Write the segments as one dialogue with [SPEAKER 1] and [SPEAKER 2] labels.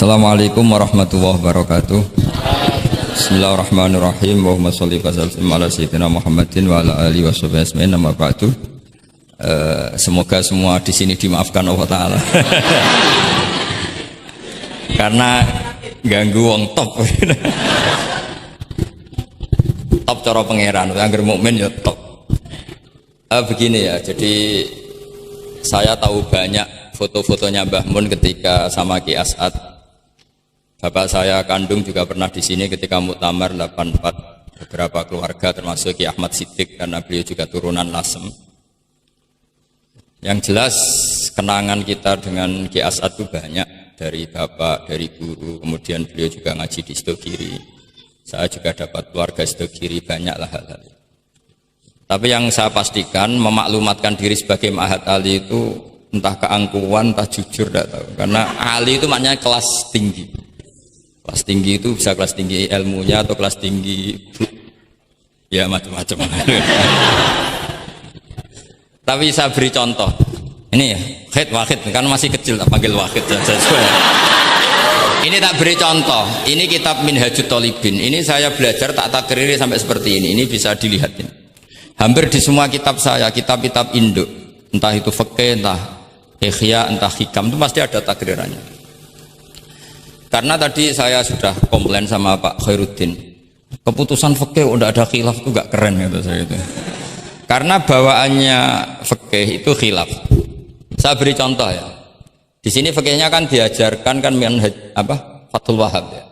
[SPEAKER 1] Assalamualaikum warahmatullahi wabarakatuh. Bismillahirrahmanirrahim. Allahumma sholli wa sallim ala sayyidina Muhammadin wa ala alihi washabihi ajmain. Amma ba'du. Semoga semua di sini dimaafkan Allah Ta'ala. Karena ganggu wong top. Top cara pangeran, angger mukmin ya top. Begini ya, jadi saya tahu banyak foto-fotonya Mbah Mun ketika sama Ki As'ad. Bapak saya kandung juga pernah di sini ketika muktamar 84, beberapa keluarga termasuk Ki Ahmad Siddiq karena beliau juga turunan Lasem. Yang jelas kenangan kita dengan Ki As'ad itu banyak, dari bapak, dari guru, kemudian beliau juga ngaji di Sidogiri. Saya juga dapat keluarga Sidogiri, banyaklah hal-hal. Tapi yang saya pastikan memaklumatkan diri sebagai Ma'had Ali itu entah keangkuhan, entah jujur, tidak tahu. Karena Ali itu maknanya kelas tinggi. Kelas tinggi itu bisa kelas tinggi ilmunya atau kelas tinggi ya macam-macam. Tapi saya beri contoh. Ini ya, Wahid kan masih kecil tak panggil Wahid saja. Ini tak beri contoh. Ini kitab Minhajut Thalibin. Ini saya belajar tak takriri sampai seperti ini. Ini bisa dilihat ini. Hampir di semua kitab saya, kitab-kitab induk, entah itu fikih, entah ihya, entah hikam, itu pasti ada takrirannya. Karena tadi saya sudah komplain sama Pak Khairuddin, keputusan fikih udah ada khilaf itu gak keren gitu saya itu. Karena bawaannya fikih itu khilaf. Saya beri contoh ya. Di sini fikihnya kan diajarkan kan Fathul Wahhab ya.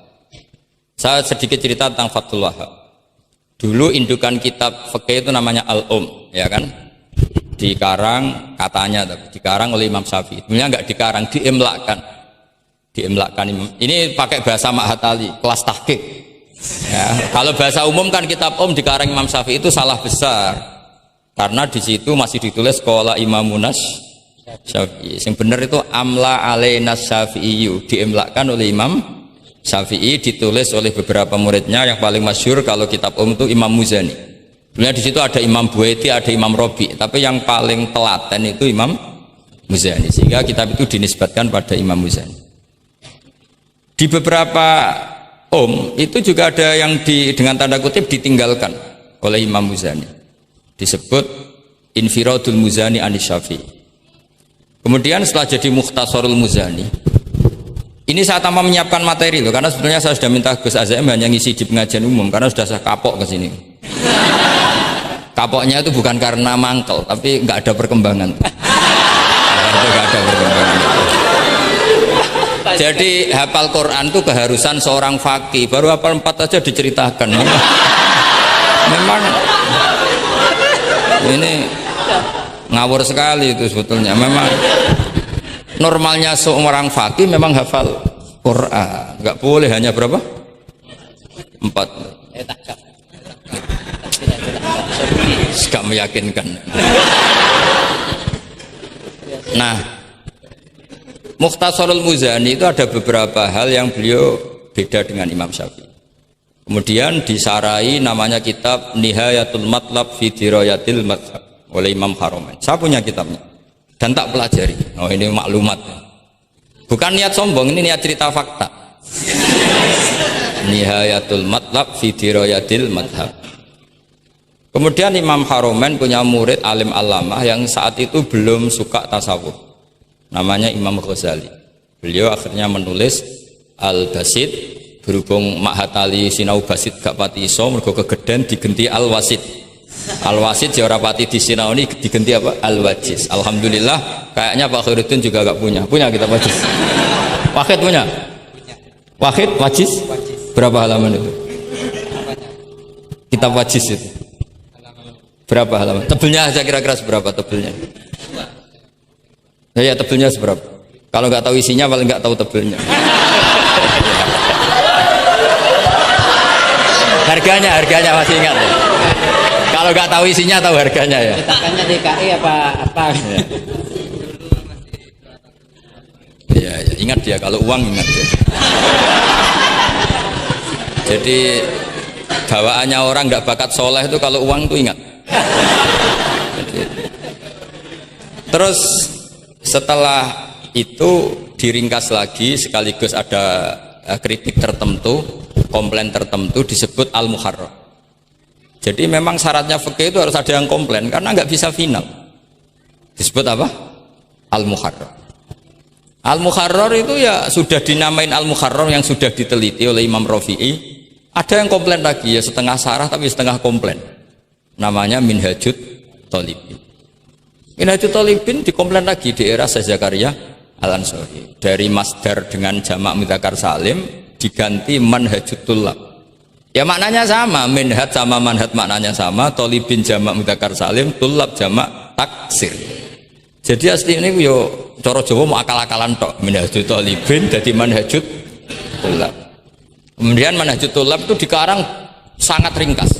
[SPEAKER 1] Saya sedikit cerita tentang Fathul Wahhab. Dulu indukan kitab fikih itu namanya Al-Um, ya kan? Dikarang katanya, dikarang oleh Imam Syafi'i. Sebenarnya enggak dikarang, diimlakkan. Ini pakai bahasa Ma'had Ali, kelas tahqiq. Ya, kalau bahasa umum kan kitab dikarang Imam Syafi'i itu salah besar. Karena di situ masih ditulis qala Imamunas Syafi'i. Yang benar itu amla alainas Syafi'i, diimlakkan oleh Imam Syafi'i, ditulis oleh beberapa muridnya. Yang paling masyhur kalau kitab itu Imam Muzani. Sebenarnya di situ ada Imam Buaiti, ada Imam Robi, tapi yang paling telaten itu Imam Muzani. Sehingga kitab itu dinisbatkan pada Imam Muzani. Di beberapa itu juga ada yang dengan tanda kutip ditinggalkan oleh Imam Muzani. Disebut Infiradul Muzani anis Syafi'i. Kemudian setelah jadi Mukhtasarul Muzani, ini saya tanpa menyiapkan materi loh, karena sebetulnya saya sudah minta Gus Azam hanya ngisi di pengajian umum, karena sudah saya kapok ke sini. Kapoknya itu bukan karena mangkel, tapi nggak ada perkembangan. Nggak ada perkembangan. Jadi hafal Quran itu keharusan seorang faqih. Baru hafal 4 aja diceritakan. Memang ini ngawur sekali itu sebetulnya. Memang normalnya seorang faqih memang hafal Quran. Enggak boleh hanya berapa? 4. Enggak meyakinkan. Nah, Mukhtasarul Muzani itu ada beberapa hal yang beliau beda dengan Imam Syafi'i. Kemudian disarai namanya kitab Nihayatul Matlab fi Dirayatil Madhab oleh Imam Haramain. Saya punya kitabnya dan tak pelajari. Oh, ini maklumat. Bukan niat sombong, ini niat cerita fakta. Nihayatul Matlab fi Dirayatil Madhab. Kemudian Imam Haramain punya murid alim alamah yang saat itu belum suka tasawuf. Namanya Imam Ghazali. Beliau akhirnya menulis Al-Basit, berhubung Ma'had Ali sinau basit gak pati iso mergo kegeden digenti Al-Wasit. Al-Wasit ya ora pati disinau ini digenti apa? Al-Wajiz. Alhamdulillah kayaknya Pak Khairuddin juga gak punya. Punya kitab Wajiz? Wahid punya? Wahid Wajiz? Berapa halaman itu? Kitab Wajiz itu. Berapa halaman? Tebelnya aja kira-kira seberapa tebelnya? Ya tebelnya seberapa? Kalau nggak tahu isinya paling nggak tahu tebelnya. harganya masih ingat ya? Kalau nggak tahu isinya tahu harganya ya.
[SPEAKER 2] Cetakannya DKI apa?
[SPEAKER 1] Ya, ingat dia kalau uang ingat dia. Jadi bawaannya orang nggak bakat soleh itu kalau uang tuh ingat. Terus setelah itu diringkas lagi sekaligus ada kritik tertentu, komplain tertentu disebut al-muharrar. Jadi memang syaratnya fikih itu harus ada yang komplain karena nggak bisa final. Disebut apa? Al-muharrar. Al-muharrar itu ya sudah dinamain al-muharrar yang sudah diteliti oleh Imam Rafi'i. Ada yang komplain lagi ya setengah sarah tapi setengah komplain. Namanya Minhajut Thalibin. Minhajut Thalibin dikomplain lagi di era Syekh Zakaria Al-Ansari. Dari masdar dengan jamak mudzakkar salim diganti manhajut tullab. Ya maknanya sama, minhaj sama manhaj maknanya sama, thalibin jamak mudzakkar salim, tullab jamak taksir. Jadi asli ini yo cara Jawa mau akal-akalan tok, minhajut thalibin jadi manhajut tullab. Kemudian manhajut tullab itu dikarang sangat ringkas.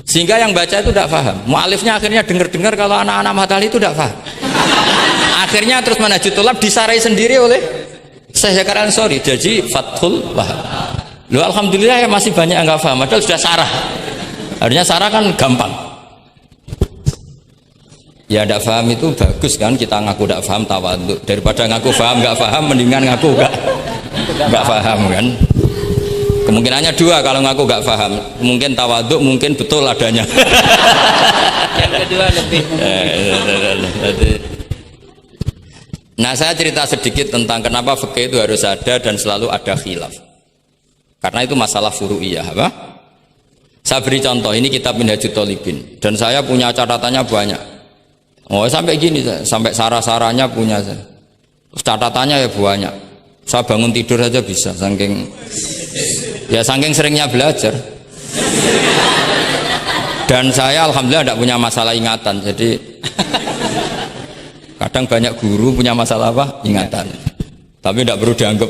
[SPEAKER 1] Sehingga yang baca itu tidak paham. Mu'alifnya akhirnya dengar-dengar kalau anak-anak Matali itu tidak paham. Akhirnya terus manhajut tullab disarai sendiri oleh Syekh Zakaria Al-Ansari. Jadi Fathul Wahab. Loh alhamdulillah ya masih banyak yang nggak paham. Padahal sudah sarah. Artinya sarah kan gampang. Ya tidak paham itu bagus kan, kita ngaku tidak paham tawadhu. Daripada ngaku paham nggak paham, mendingan ngaku nggak paham kan. Kemungkinannya dua kalau ngaku nggak paham, mungkin tawadhu, mungkin betul adanya.
[SPEAKER 2] Yang kedua lebih
[SPEAKER 1] Nah saya cerita sedikit tentang kenapa fikih itu harus ada dan selalu ada khilaf. Karena itu masalah furu'iyah apa? Saya beri contoh, ini kitab Minhajut Thalibin dan saya punya catatannya banyak. Oh sampai gini, sampai sarah-sarahnya punya saya. Terus catatannya ya banyak. Saya bangun tidur saja bisa, saking seringnya belajar. Dan saya alhamdulillah tidak punya masalah ingatan, jadi kadang banyak guru punya masalah apa? Ingatan. Tapi tidak perlu dianggap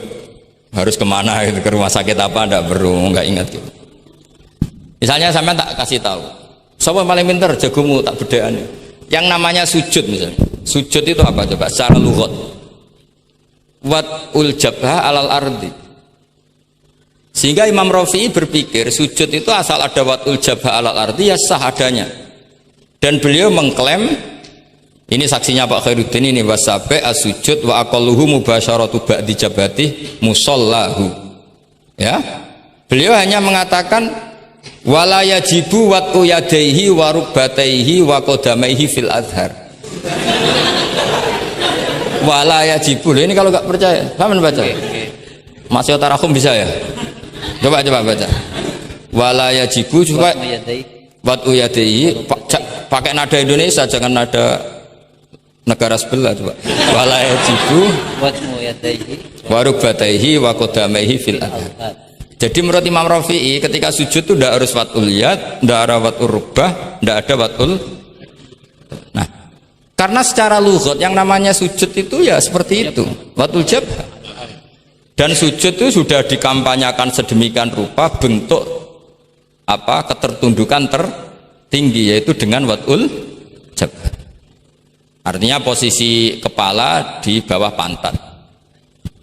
[SPEAKER 1] harus kemana gitu, ke rumah sakit apa, tidak perlu, nggak ingat gitu. Misalnya sampai tak kasih tahu, siapa paling pintar jagomu tak bedaan. Yang namanya sujud misalnya, sujud itu apa coba? Secara lughat, wat'ul jabha alal ardi. Sehingga Imam Rafi'i berpikir sujud itu asal ada wat'ul jabha alal ardi ya sah adanya. Dan beliau mengklaim, ini saksinya Pak Khairuddin ini, wasabe as-sujud wa aqalluhu mubasyaratu ba'di jabati musallahu. Ya. Beliau hanya mengatakan wala yajibu wat'u yadaihi wa rukbataihi wa qadamaihi fil azhar. Wala yajibu. Ini kalau enggak percaya, sama baca. Masih tarakum bisa ya? Coba baca. Wala yajibu coba wat'u yadaihi pakai nada Indonesia, jangan nada negara sebelah coba. Wala yajibu wa rukbataihi wa qadamaihi fil azhar. Jadi menurut Imam Rafi'i ketika sujud itu tidak harus watul yad, tidak ada watul rukbah, tidak ada watul. Nah, karena secara lughat yang namanya sujud itu ya seperti itu, watul jabha. Dan sujud itu sudah dikampanyakan sedemikian rupa bentuk apa ketertundukan tertinggi yaitu dengan watul jabha. Artinya posisi kepala di bawah pantat.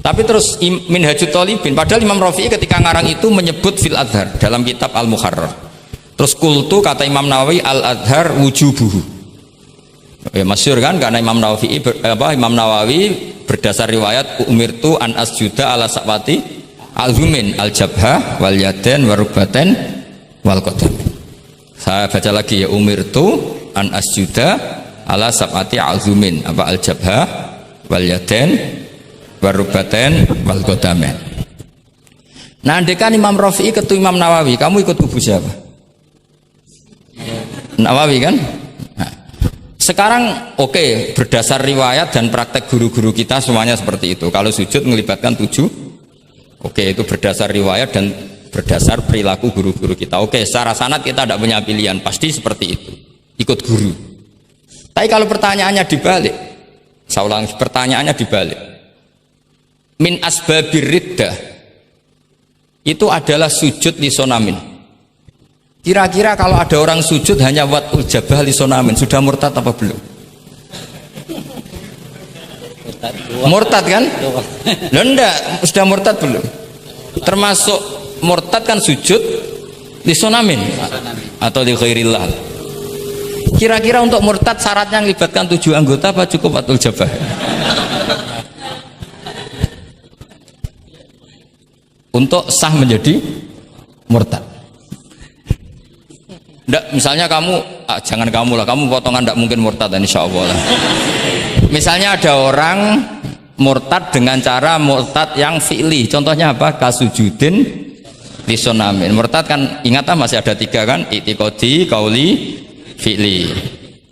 [SPEAKER 1] Tapi terus Minhajut Thalibin, padahal Imam Rafi'i ketika ngarang itu menyebut fil adhar dalam kitab Al-Muharrar. Terus kultu kata Imam Nawawi al-adhar wujubuhu. Ya masyhur kan karena Imam Nawawi berdasar riwayat umirtu an asjuda ala sa'wati al-zumin al-jabha wal yaden warubaten wal qadam. Saya baca lagi ya, umirtu an asjuda ala sab'ati azumin apa al-jabha wal yaden warubaten wal qadamen. Nah andekan Imam Rafi'i ketemu Imam Nawawi, kamu ikut kubu siapa? Nawawi kan? Nah, sekarang oke, berdasar riwayat dan praktek guru-guru kita semuanya seperti itu. Kalau sujud melibatkan 7, oke itu berdasar riwayat dan berdasar perilaku guru-guru kita. Oke, secara sanad kita tidak punya pilihan, pasti seperti itu, ikut guru. Tapi kalau pertanyaannya dibalik, saya ulang, pertanyaannya dibalik. Min asbabir riddah itu adalah sujud lisonamin. Kira-kira kalau ada orang sujud hanya watul jabah lisonamin, sudah murtad apa belum? Murtad kan? Loh enggak, sudah murtad belum? Termasuk murtad kan sujud lisonamin atau li ghairillah. Kira-kira untuk murtad syaratnya melibatkan 7 anggota apa cukup watul jabah? untuk sah menjadi murtad. Ndak, misalnya kamu, jangan kamu lah, kamu potongan ndak mungkin murtad, insya Allah lah. Misalnya ada orang murtad dengan cara murtad yang fi'li, contohnya apa? Kasujudin lisonamin. Murtad kan ingat masih ada 3 kan, i'tiqadi, qauli, fi'li.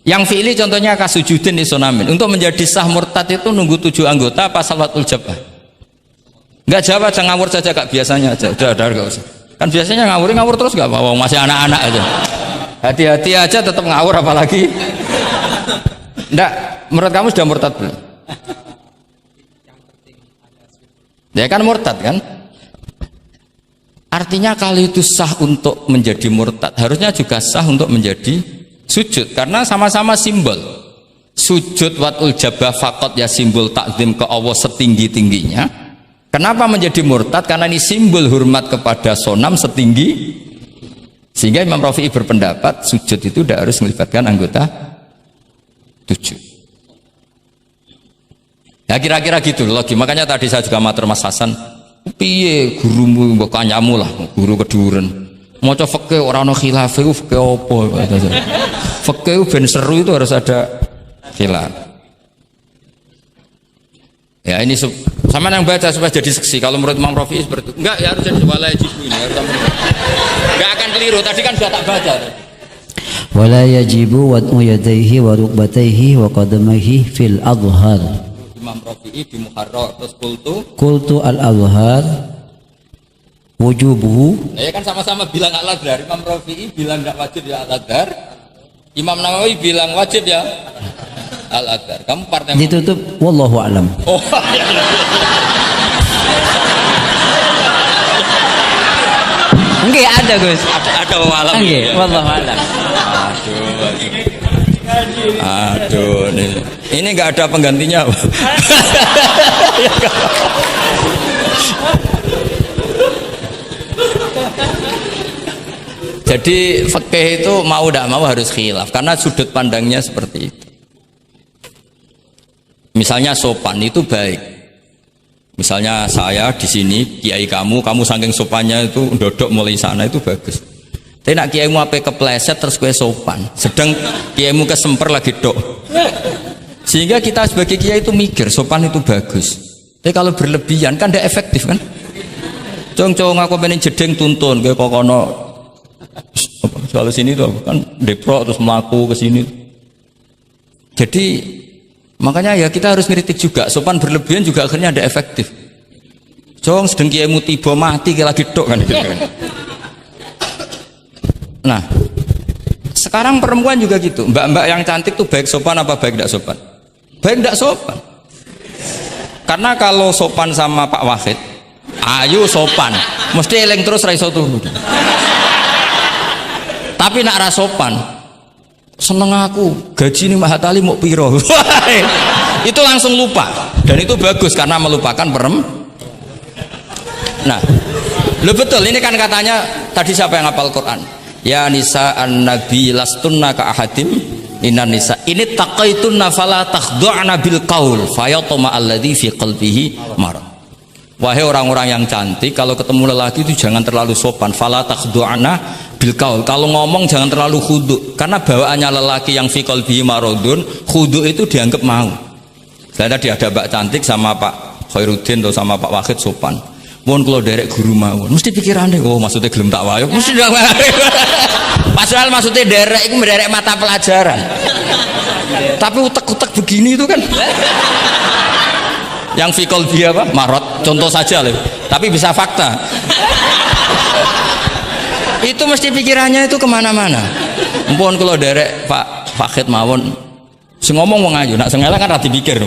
[SPEAKER 1] Yang fi'li contohnya kasujudin lisonamin. Untuk menjadi sah murtad itu nunggu 7 anggota apa salatul jabah? Enggak jawab aja, ngawur saja kak, biasanya aja. Udah enggak usah. Kan biasanya ngawur terus enggak apa-apa, masih anak-anak aja. Hati-hati aja tetap ngawur apalagi. Enggak, menurut kamu sudah murtad belum? Ya kan murtad kan? Artinya kalau itu sah untuk menjadi murtad, harusnya juga sah untuk menjadi sujud, karena sama-sama simbol. Sujud watul jabah fakot ya simbol takzim ke Allah setinggi-tingginya. Kenapa menjadi murtad? Karena ini simbol hormat kepada sonam setinggi. Sehingga Imam Rafi'i berpendapat sujud itu tidak harus melibatkan anggota 7. Ya kira-kira gitu lagi. Makanya tadi saya juga matur Mas Hasan, piye gurumu mbok kanyamu lah, guru keduren. Maca fikih ora ana khilaf iku fikih apa? Fikih ben seru itu harus ada khilaf. Ya ini sama yang baca supaya jadi seksi. Kalau menurut Imam Rafi'i seperti itu. Enggak, ya harus jadi wala yajibu ini. Enggak akan keliru. Tadi kan sudah tak baca.
[SPEAKER 3] Wala yajibu wad'u yadayhi wa rukbatayhi wa qadamaihi fil adhar.
[SPEAKER 1] Imam Rafi'i di Muharrar terus
[SPEAKER 3] qultu al adhar wujubuhu.
[SPEAKER 1] Ya kan sama-sama bilang al-adhar. Imam Rafi'i bilang enggak wajib ya al-adhar. Imam Nawawi bilang wajib ya al-adhar. Kamu partai
[SPEAKER 3] ditutup wallahu alam.
[SPEAKER 1] Oh ya.
[SPEAKER 3] Enggak ada Gus.
[SPEAKER 1] Ada walam.
[SPEAKER 3] Enggak, wallahu alam.
[SPEAKER 1] Aduh, ini enggak ada penggantinya. Jadi fikih itu mau tidak mau harus khilaf karena sudut pandangnya seperti itu. Misalnya sopan itu baik. Misalnya saya di sini, kiai kamu saking sopannya itu dodok mulai sana itu bagus. Tapi nak kiaimu apa kepleset terus kue sopan, sedang kiaimu kesemper lagi dok. Sehingga kita sebagai kiai itu mikir sopan itu bagus. Tapi kalau berlebihan kan tidak efektif kan? Cong aku pengen jedeng tuntun kayak kokono. Soal sini tuh kan depro terus melaku ke sini. Jadi makanya ya kita harus ngeritik juga, sopan berlebihan juga akhirnya ada efektif. Jong sedang kiaimu tiba mati kayak lagi dok kan gitu kan. Nah, sekarang perempuan juga gitu. Mbak-mbak yang cantik tuh baik sopan apa baik tidak sopan? Baik tidak sopan. Karena kalau sopan sama Pak Wahid, ayu sopan, mesti eling terus ra iso turu. Tapi nak ra sopan, seneng aku gaji ini Mahatali mau piro. Itu langsung lupa, dan itu bagus karena melupakan Nah, lo betul ini kan katanya tadi siapa yang hafal Quran? Ya nisa an-nabi lastunna ka ahadim inan nisa ini taqaitunna fala takhdu'na bil qaul fayatma alladhi fi qalbihi marad. Wahai orang-orang yang cantik, kalau ketemu lelaki itu jangan terlalu sopan. Fala takhdu'na bil qaul. Kalau ngomong jangan terlalu khudu, karena bawaannya lelaki yang fi qalbihi maradun, khudu itu dianggap mau. Saya tadi ada Mbak cantik sama Pak Khairuddin atau sama Pak Wahid sopan. Mohon kalau derek guru mawon, mesti pikirannya, oh maksudnya gelem tak wayo, mesti tidak wayo. Padahal maksudnya derek itu menderek mata pelajaran. Tapi utek-utek begini itu kan. Yang fikol dia apa? Marot, contoh saja loh. Tapi bisa fakta. Itu mesti pikirannya itu kemana-mana. Mohon kalau derek Pak Fakid mawon, si ngomong mau ngaju, nak sengaja kan rati pikir.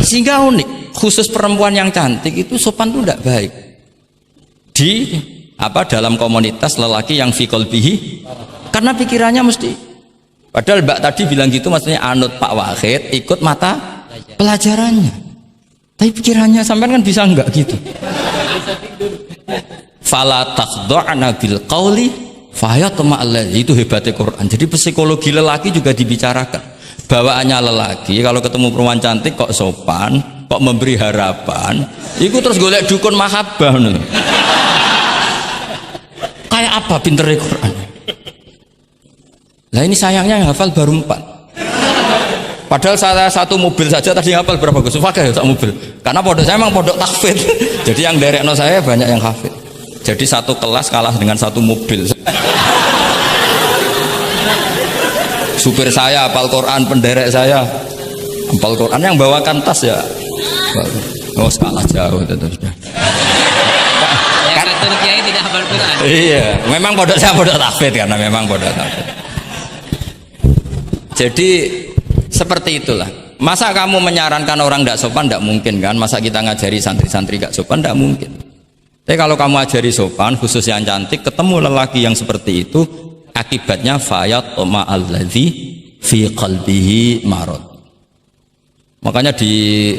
[SPEAKER 1] Sehingga unik. Khusus perempuan yang cantik itu sopan itu tidak baik di dalam komunitas lelaki yang fi qalbihi, karena pikirannya mesti, padahal Mbak tadi bilang gitu maksudnya anut Pak Wahid, ikut mata pelajarannya, tapi pikirannya sampean kan bisa enggak gitu. Fala takhdu'na bil qauli fayatma alladzi, itu hebatnya Quran. Jadi psikologi lelaki juga dibicarakan. Bawaannya lelaki kalau ketemu perempuan cantik kok sopan, kok memberi harapan. Iku terus golek dukun mahabbah nih. Kayak apa pinternya Quran? Lah ini sayangnya yang hafal baru 4. Padahal saya satu mobil saja tadi hafal berapa Gus? Pakai satu mobil. Karena pondok saya memang pondok tahfidz. Jadi yang derekno saya banyak yang hafid. Jadi satu kelas kalah dengan satu mobil. Supir saya hafal Quran, penderek saya hafal Quran, yang bawakan tas ya. Oh, kalah jauh itu sudah.
[SPEAKER 2] Yang satu kiai tidak hafal Quran.
[SPEAKER 1] Iya, memang pondok saya pondok tahfidz karena memang pondok tahfidz. Jadi seperti itulah. Masa kamu menyarankan orang tidak sopan? Tidak mungkin kan. Masa kita ngajari santri-santri gak sopan? Tidak mungkin. Tapi kalau kamu ajari sopan, khusus yang cantik, ketemu lelaki yang seperti itu, akibatnya fayat oma alladzi fi qalbihi marad. Makanya di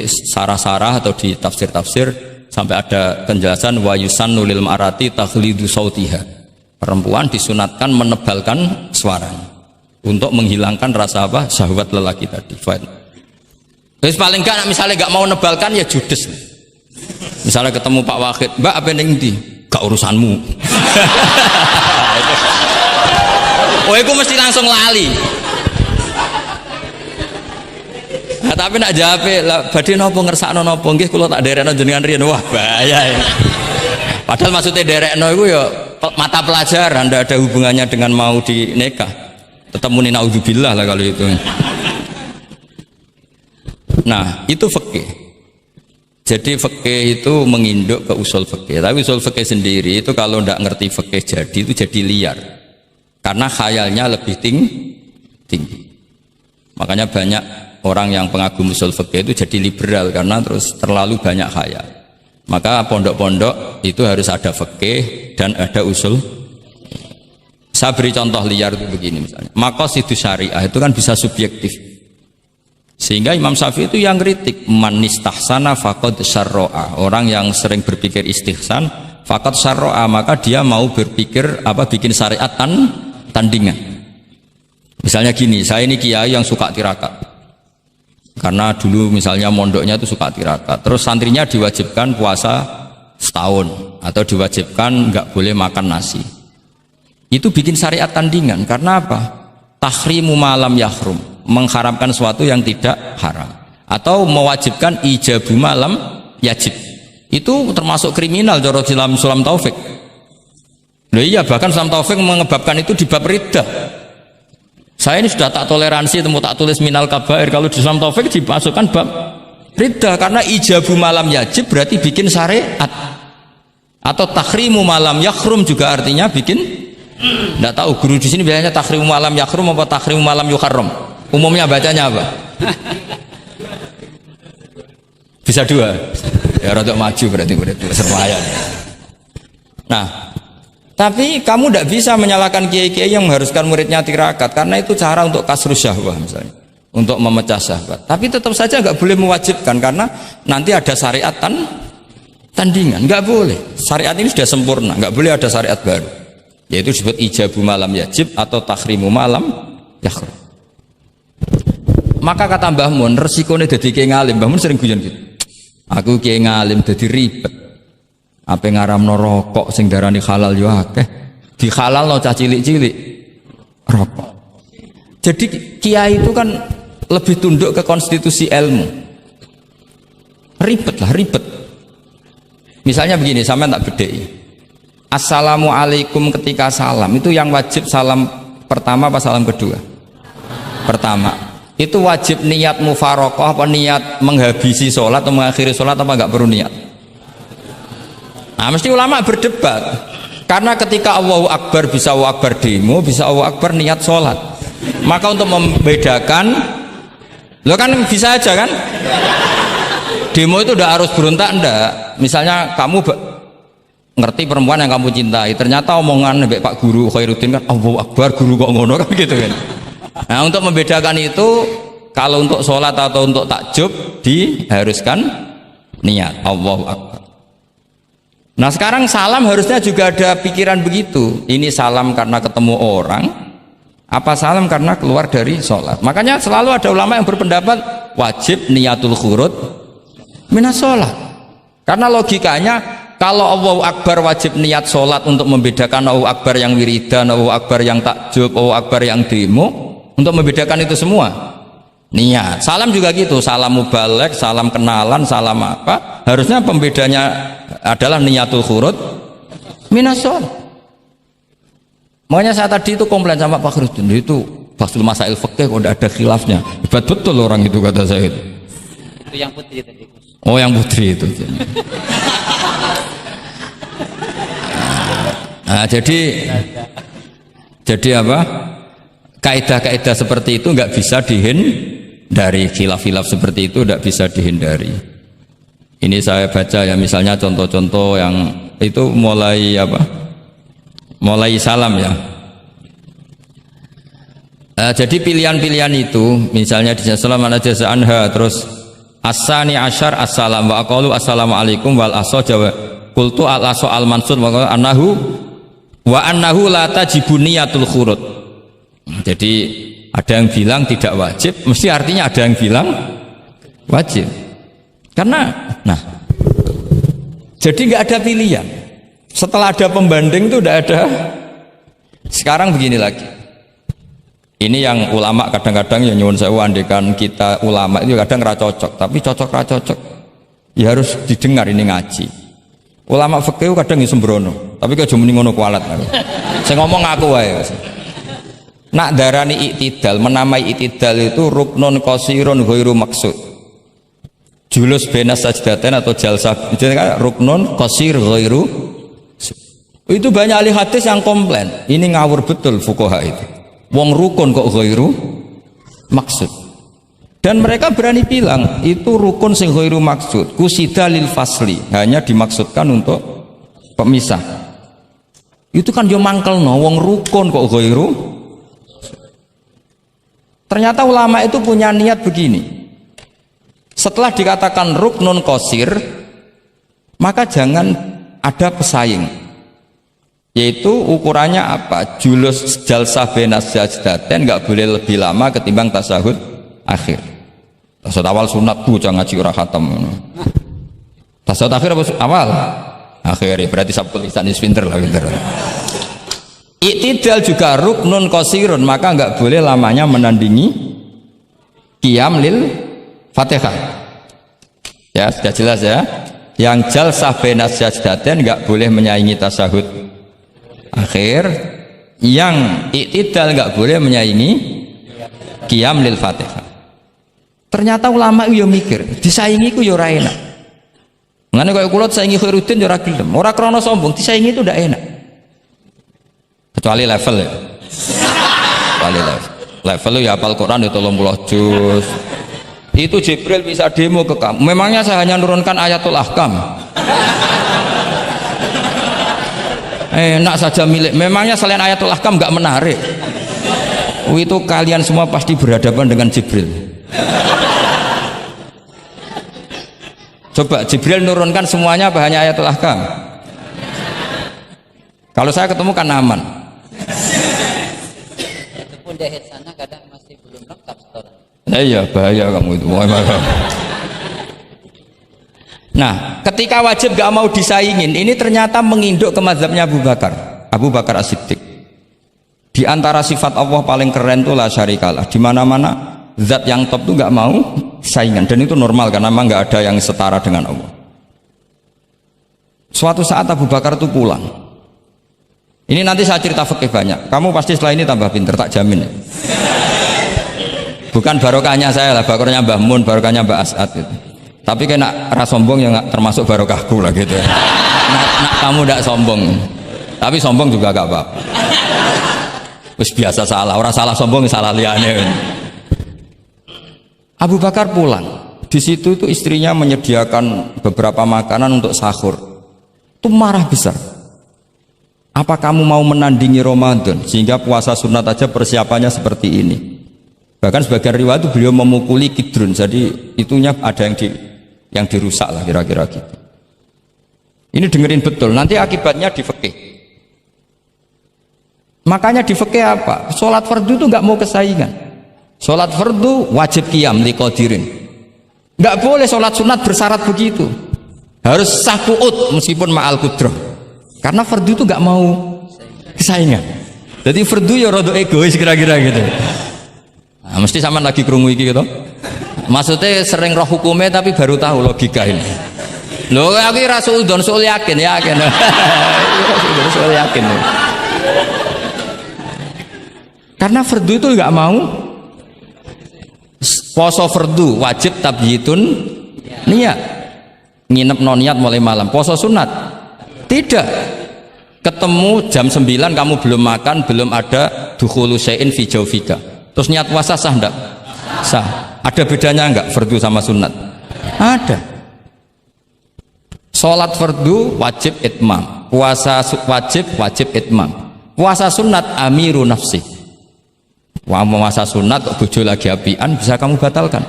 [SPEAKER 1] sarah-sarah atau di tafsir-tafsir sampai ada penjelasan wa yusannu lil marati takhlidu sautiha. Perempuan disunatkan menebalkan suaranya untuk menghilangkan rasa apa? Syahwat lelaki tadi. Terus paling enggak misalnya enggak mau nebalkan ya judes. Misalnya ketemu Pak Wahid, "Mbak apa ning ndi?" "Gak urusanmu." Oh, itu mesti langsung lali. Nah, tapi nak jawab lah badhe napa ngersakno napa nggih kula tak derekno jenengan riyen. Wah, bahaya ya. Padahal maksudnya derekno iku ya mata pelajaran, ndak ada hubungannya dengan mau dinikah. Tetap muni naudzubillah lah kalau itu. Nah, itu fikih. Jadi fikih itu menginduk ke usul fikih. Tapi usul fikih sendiri itu kalau ndak ngerti fikih itu jadi liar. Karena khayalnya lebih tinggi. Makanya banyak orang yang pengagum usul fikih itu jadi liberal karena terus terlalu banyak khayal. Maka pondok-pondok itu harus ada fikih dan ada usul. Saya beri contoh liar itu begini misalnya. Maqasidus syariah itu kan bisa subjektif. Sehingga Imam Syafi'i itu yang kritik man istahsana faqad syarra'a. Orang yang sering berpikir istihsan faqad syarra'a, maka dia mau berpikir apa bikin syariat tandingan. Misalnya gini, saya ini kiai yang suka tirakat. Karena dulu misalnya mondoknya itu suka tirakat. Terus santrinya diwajibkan puasa setahun atau diwajibkan nggak boleh makan nasi. Itu bikin syariat tandingan. Karena apa? Tahrimu malam yahrum, mengharamkan sesuatu yang tidak haram, atau mewajibkan ijabu malam yajib. Itu termasuk kriminal cara Sulam Taufik. Loh iya, bahkan Sulam Taufik mengebabkan itu di bab riddah. Saya ini sudah tak toleransi, temu tak tulis minal kabair, kalau di Sulam Taufik dimasukkan bab riddah karena ijabu malam yajib berarti bikin syariat. Atau tahrimu malam yahrum juga artinya bikin. Nggak tahu guru di sini biasanya tahrimu malam yakrum apa tahrimu malam yuharram. Umumnya bacanya apa? Bisa dua. Ya rada maju berarti sermayan. Nah, tapi kamu tidak bisa menyalahkan kiai-kiai yang mengharuskan muridnya tirakat karena itu cara untuk kasrus syahwah misalnya, untuk memecah syahwat. Tapi tetap saja nggak boleh mewajibkan karena nanti ada syariat tandingan. Nggak boleh. Syariat ini sudah sempurna, nggak boleh ada syariat baru. Yaitu disebut ijabu malam yajib atau tahrimu malam yakhrum. Maka kata Mbah Mun, resikonya jadi kiai ngalim. Mbah Mun sering guyon gitu. Aku kiai ngalim jadi ribet. Apa ngaramno rokok sing darani halal yo akeh. Di halalno cah cilik-cilik rokok. Jadi kiai itu kan lebih tunduk ke konstitusi ilmu. Ribet lah, ribet. Misalnya begini, sampean tak bedheki. Assalamualaikum ketika salam itu yang wajib salam pertama apa salam kedua? Pertama. Itu wajib niat mufaroqah apa niat menghabisi sholat atau mengakhiri sholat apa enggak perlu niat? Nah mesti ulama berdebat karena ketika Allahu Akbar bisa Allahu Akbar demo, bisa Allahu Akbar niat sholat. Maka untuk membedakan, lo kan bisa aja kan? Demo itu udah harus berontak enggak? Misalnya kamu ngerti perempuan yang kamu cintai, ternyata omongan Pak Guru Khairuddin kan Allahu Akbar, guru kok ngono kan gitu kan. Nah untuk membedakan itu, kalau untuk sholat atau untuk takjub diharuskan niat Allahu Akbar. Nah sekarang salam harusnya juga ada pikiran begitu. Ini salam karena ketemu orang, apa salam karena keluar dari sholat. Makanya selalu ada ulama yang berpendapat wajib niatul khurud minas sholat. Karena logikanya kalau Allahu Akbar wajib niat sholat untuk membedakan Allahu Akbar yang wiridan, Allahu Akbar yang takjub, Allahu Akbar yang demo, untuk membedakan itu semua niat. Salam juga gitu, salam mubalek, salam kenalan, salam apa, harusnya pembedanya adalah niatul khurud minas sholat. Makanya saya tadi itu komplain sama Pak Khurudin, itu Basul Masail Fikih kok ada khilafnya, hebat betul orang itu kata saya itu.
[SPEAKER 2] Itu yang putih tadi.
[SPEAKER 1] Oh yang putri itu. Nah, jadi apa? Kaidah-kaidah seperti itu nggak bisa dihindari, khilaf-khilaf seperti itu nggak bisa dihindari. Ini saya baca ya, misalnya contoh-contoh yang itu mulai apa? Mulai salam ya. Jadi pilihan-pilihan itu, misalnya di salam anha anha, terus asani asyar assalam wa aqalu assalamualaikum wal aso jawa qultu al aso al mansur wa annahu la tajibu niyatul khurud. Jadi ada yang bilang tidak wajib, mesti artinya ada yang bilang wajib. Karena jadi nggak ada pilihan. Setelah ada pembanding itu udah ada. Sekarang begini lagi. Ini yang ulama kadang-kadang ya nyuwun sewu, andekan kita ulama itu kadang ra cocok, tapi cocok ra cocok ya harus didengar, ini ngaji. Ulama fikih kadang ya sembrono, tapi kok muni ngono kualat aku. Saya ngomong aku wae. Nak darani iktidal, menamai iktidal itu ruknun qasirun ghairu maksud. Julus benas sajdatain atau jalsah itu kan ruknun qasir ghairu. Itu banyak ahli hadis yang komplain, ini ngawur betul fuqaha itu. Wong rukun kok ghairu maksud. Dan mereka berani bilang itu rukun sing ghairu maksud, kusida lil fasli, hanya dimaksudkan untuk pemisah. Itu kan yo mangkelno, wong rukun kok ghairu. Ternyata ulama itu punya niat begini. Setelah dikatakan ruknun qasir, maka jangan ada pesaing. Yaitu ukurannya apa? Julus jalsah benas sajdatain nggak boleh lebih lama ketimbang tasahud akhir. Tasahud awal sunat bu, jangan ngaji ora khatam. Tasahud akhir apa awal? Akhir, berarti sabtu lisan pinter lah, pinter. Iktidal juga ruknun qasirun, maka nggak boleh lamanya menandingi qiyam lil Fatihah. Ya sudah jelas ya. Yang jalsah benas sajdatain nggak boleh menyaingi tasahud akhir, yang iktidal nggak boleh menyaingi qiyam lil Fatihah. Ternyata ulama itu ya mikir, disaingi ku ya ora enak. Ngene kaya kula saingi Khairuddin ya ora gelem, ora krana sombong, disaingi itu ndak enak. Kecuali level ya. Kecuali level ya hafal Quran ya 30 juz. Itu Jibril bisa demo ke kamu. Memangnya saya hanya nurunkan ayatul ahkam. Enak saja milik. Memangnya selain ayatul ahkam nggak menarik? Itu kalian semua pasti berhadapan dengan Jibril. Coba Jibril nurunkan semuanya apa hanya ayatul ahkam? Kalau saya ketemu kan aman.
[SPEAKER 2] Itu pun jahit sana kadang masih belum lengkap setoran.
[SPEAKER 1] Iya bahaya kamu itu. Nah, ketika wajib gak mau disaingin, ini ternyata menginduk ke mazhabnya Abu Bakar As-Siddiq. Di antara sifat Allah paling keren itu la syarikalah. Di mana-mana zat yang top itu gak mau saingan, dan itu normal karena memang gak ada yang setara dengan Allah. Suatu saat Abu Bakar itu pulang. Ini nanti saya cerita fikih banyak. Kamu pasti setelah ini tambah pinter, tak jamin ya. Bukan barokahnya saya lah, barokahnya Mbah Mun, barokahnya Mbah As'ad gitu. Tapi kena ras sombong yang termasuk barokahku lah gitu. Kamu tidak sombong, tapi sombong juga gak apa-apa. Terus biasa salah, orang salah sombong salah liane. Abu Bakar pulang, di situ itu istrinya menyediakan beberapa makanan untuk sahur. Itu marah besar. Apa kamu mau menandingi Ramadan sehingga puasa sunat aja persiapannya seperti ini? Bahkan sebagian riwayat itu beliau memukuli kidrun, jadi itunya ada yang dirusak lah kira-kira gitu. Ini dengerin betul, nanti akibatnya di fikih. Makanya di fikih apa? Sholat fardu itu nggak mau kesaingan. Sholat fardu wajib qiyam liqadirin. Nggak boleh sholat sunat bersyarat begitu. Harus sah qu'ud meskipun ma'al kudroh. Karena fardu itu nggak mau kesaingan. Jadi fardu ya rada egois kira-kira gitu. Nah, mesti sama lagi krungu iki gitu. Maksudnya sering roh hukumnya tapi baru tahu logika ini. Loh aku rasul don soal yakin. Soal yakin. Karena fardu itu nggak mau. Poso fardu wajib tabyitun niat. Nginep non niat mulai malam. Poso sunat tidak. Ketemu jam 9 kamu belum makan, belum ada dukhulu syai'in fi jawfika. Terus niat puasa sah enggak? Sah. Ada bedanya enggak fardu sama sunat? Ada. Salat fardu wajib itmam. Puasa wajib itmam. Puasa sunat amiru nafsi. Wah, puasa sunat kok bojo lagi apian bisa kamu batalkan.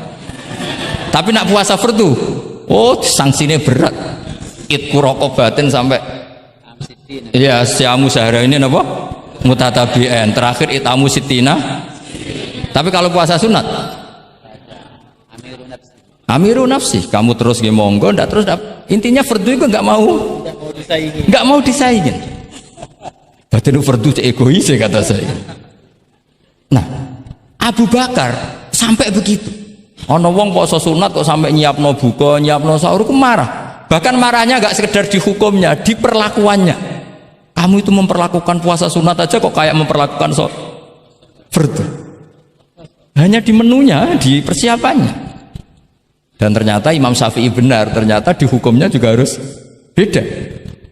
[SPEAKER 1] Tapi nak puasa fardu, oh sanksinya berat. Itku rokobatin sampai ya siamu sehari ini apa? Mutatabi'an. Terakhir itamu sitina. Tapi kalau puasa sunat amiru nafsi, kamu terus nggih monggo, ndak terus intinya fardu itu nggak mau disaingin. Batin fardu egois kata saya. Nah, Abu Bakar sampai begitu. Ono wong poso sunat kok sampai nyiapno buka, nyiapno sahur, marah. Bahkan marahnya nggak sekedar di hukumnya, di perlakuannya. Kamu itu memperlakukan puasa sunat aja kok kayak memperlakukan fardu. Hanya di menunya, di persiapannya. Dan ternyata Imam Syafi'i benar, ternyata di hukumnya juga harus beda.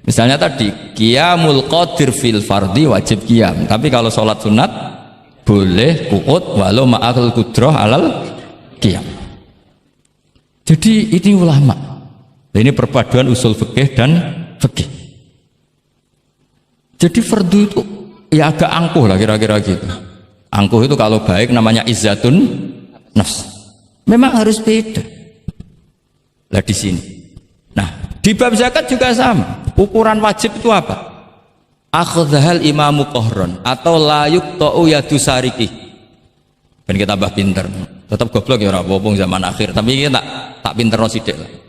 [SPEAKER 1] Misalnya tadi qiyamul qadir fil fardi wajib qiyam, tapi kalau sholat sunat boleh qu'ud walau ma'al qudrah alal qiyam. Jadi ini ulama. Ini perpaduan usul fikih dan fikih. Jadi fardu itu ya agak angkuh lah kira-kira gitu. Angkuh itu kalau baik namanya izzatun nafs. Memang harus beda. Lah di sini. Nah, di bab zakat juga sama. Ukuran wajib itu apa? Akhdhal imamu qahron atau la yuqta'u yadu sariki. Ben kita tambah pinter. Tetap goblok ya ora apa-apa zaman akhir, tapi kita tak pinterno sithik lah.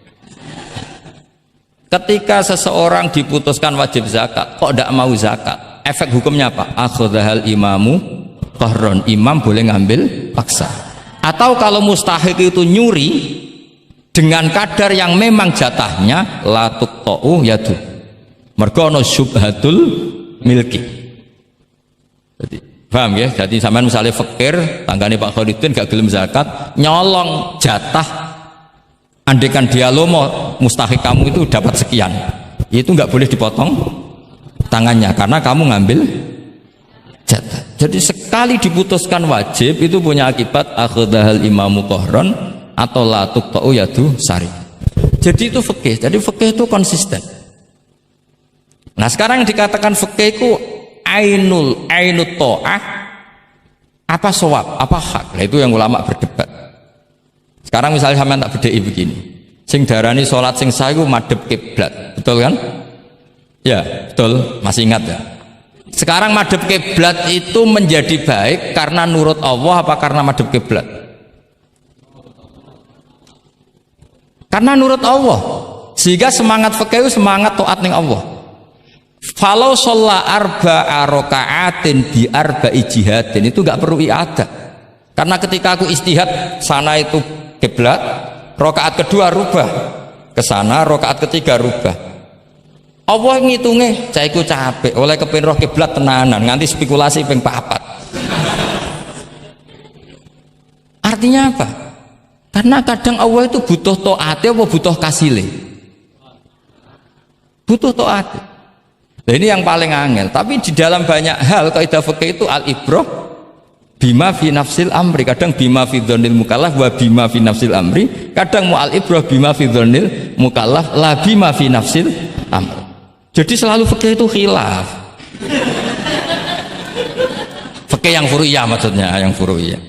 [SPEAKER 1] Ketika seseorang diputuskan wajib zakat, kok tidak mau zakat? Efek hukumnya apa? Akhdhal imamu qahron. Imam boleh ngambil paksa. Atau kalau mustahik itu nyuri dengan kadar yang memang jatahnya la tuqta'u yadu. Mergo ana syubhatul milki. Jadi paham ya? Jadi sampean misalnya fakir, tanggane Pak Khalidin gak gelem zakat, nyolong jatah. Andaikan dia lomo mustahik kamu itu dapat sekian. Itu nggak boleh dipotong tangannya karena kamu ngambil jatah. Jadi sekali diputuskan wajib itu punya akibat akhdhal imamu qahron atau la tuqta'u yadu sari. Jadi itu fikih. Jadi fikih itu konsisten. Nah, sekarang yang dikatakan fikih itu ainut ta'ah apa shawab, apa hak. Nah, itu yang ulama berdebat. Sekarang misalnya sampean tak bedheki begini. Sing darani salat sing sah iku madhep kiblat. Betul kan? Ya, betul. Masih ingat ya? Sekarang madhep kiblat itu menjadi baik karena nurut Allah apa karena madhep kiblat? Karena nurut Allah. Sehingga semangat fikih semangat taat ning Allah. Falau sholla arba'a raka'atin bi arba'i jihadin itu enggak perlu i'adah. Karena ketika aku istihad sana itu kiblat, rakaat kedua rubah ke sana, rakaat ketiga rubah. Allah ngitungnya, saya iku capek oleh kepin roh kiblat tenanan nganti spekulasi ping 4. Artinya apa? Karena kadang Allah itu butuh taate apa butuh kasile? Butuh taate. Nah, ini yang paling angel. Tapi di dalam banyak hal kaidah fikih itu al-ibrah bima fi nafsil amri. Kadang bima fi dzannil mukallaf wa bima fi nafsil amri. Kadang mu al-ibrah bima fi dzannil mukallaf la bima fi nafsil amri. Jadi selalu fikih itu khilaf. Fikih yang furu'iyah maksudnya, yang furu'iyah.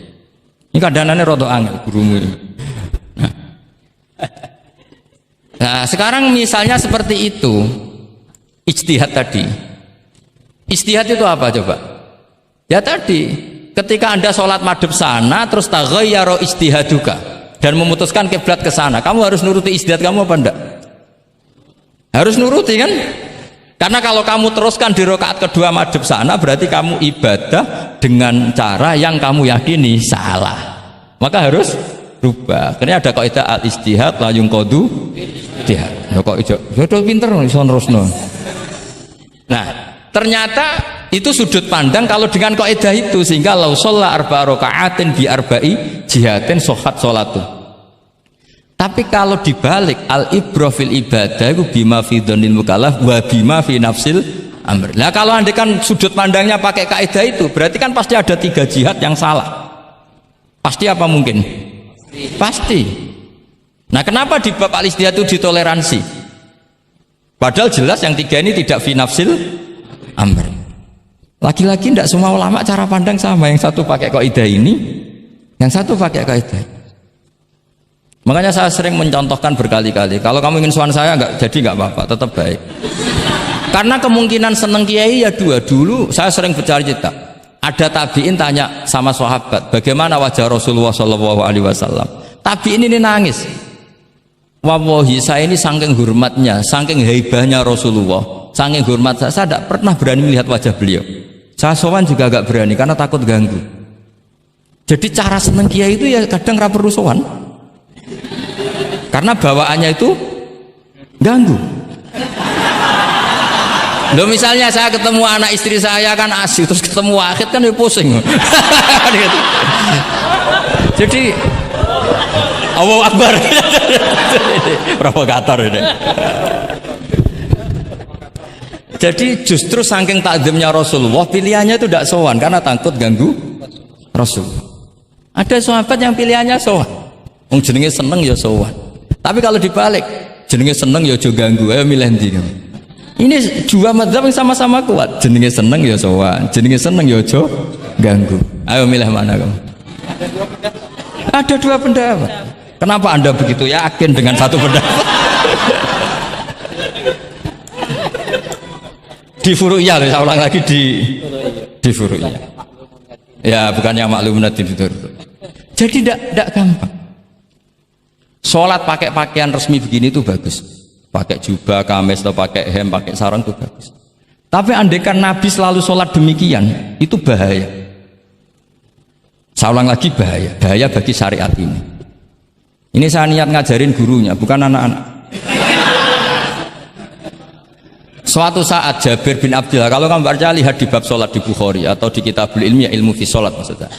[SPEAKER 1] Ini kadang-kadang rada angel gurumu ini. Nah, sekarang misalnya seperti itu. Ijtihad tadi. Ijtihad itu apa coba? Ya tadi, ketika Anda sholat madhep sana terus taghayyara ijtihaduka dan memutuskan kiblat ke sana, kamu harus nuruti istiadat kamu apa enggak? Harus nuruti kan? Karena kalau kamu teruskan di rakaat kedua madhep sana, berarti kamu ibadah dengan cara yang kamu yakini salah, maka harus rubah. Karena ada kaidah al istihad la yunqadu istihad. Ya kok ijo pinter iso nerusno. Nah, ternyata itu sudut pandang kalau dengan kaidah itu, sehingga lau sholla arba'a raka'atin bi arba'i jihatin sohat sholatu. Tapi kalau dibalik al ibrah fil ibadah itu bima fi dzanil mukallaf wa bima fi nafsil amr. Nah kalau andekan sudut pandangnya pakai kaidah itu, berarti kan pasti ada 3 jihad yang salah. Pasti apa mungkin? Pasti. Nah kenapa di bab al-istihad itu ditoleransi? Padahal jelas yang 3 ini tidak fi nafsil amr. Lagi-lagi tidak semua ulama cara pandang sama. Yang satu pakai kaidah ini, yang satu pakai kaidah. Makanya saya sering mencontohkan berkali-kali, kalau kamu ingin sowan saya nggak apa-apa, tetap baik. Karena kemungkinan seneng kiai ya 2. Dulu saya sering bercerita, ada tabiin tanya sama sahabat, bagaimana wajah Rasulullah SAW. Tabiin ini nangis. Wallahi saya ini saking hormatnya, saking haibahnya Rasulullah, saking hormat saya tidak pernah berani melihat wajah beliau. Saya sowan juga agak berani karena takut ganggu. Jadi cara seneng kiai itu ya kadang ra perlu sowan. Karena bawaannya itu ganggu. Loh misalnya saya ketemu anak istri saya kan asik, terus ketemu Wahid kan ya pusing. Jadi Allahu Akbar. Provokator ini. Jadi justru saking takzimnya Rasulullah, pilihannya itu tidak sowan karena takut ganggu Rasul. Ada sahabat yang pilihannya sowan, wong jenenge seneng ya sowan. Tapi kalau dibalik, jenenge seneng ya aja ganggu, ayo milih ndi. Ini 2 mazhab yang sama-sama kuat, jenenge seneng ya sowan, jenenge seneng ya aja ganggu. Ayo milih mana kamu? Ada 2 pendapat. Kenapa Anda begitu yakin dengan satu pendapat? Di Furu'iyah, saya ulang lagi di Furu'iyah. Ya, bukannya maklumat di Furu'iyah. Jadi tidak gampang. Sholat pakai pakaian resmi begini itu bagus, pakai jubah, kamis atau pakai hem, pakai sarung itu bagus. Tapi andaikan Nabi selalu sholat demikian, itu bahaya. Saya ulang lagi, bahaya bagi syariat ini. Ini saya niat ngajarin gurunya, bukan anak-anak. Suatu saat Jabir bin Abdillah, kalau kamu baca lihat di bab sholat di Bukhari atau di Kitabul Ilmi, ilmu fi sholat maksudnya.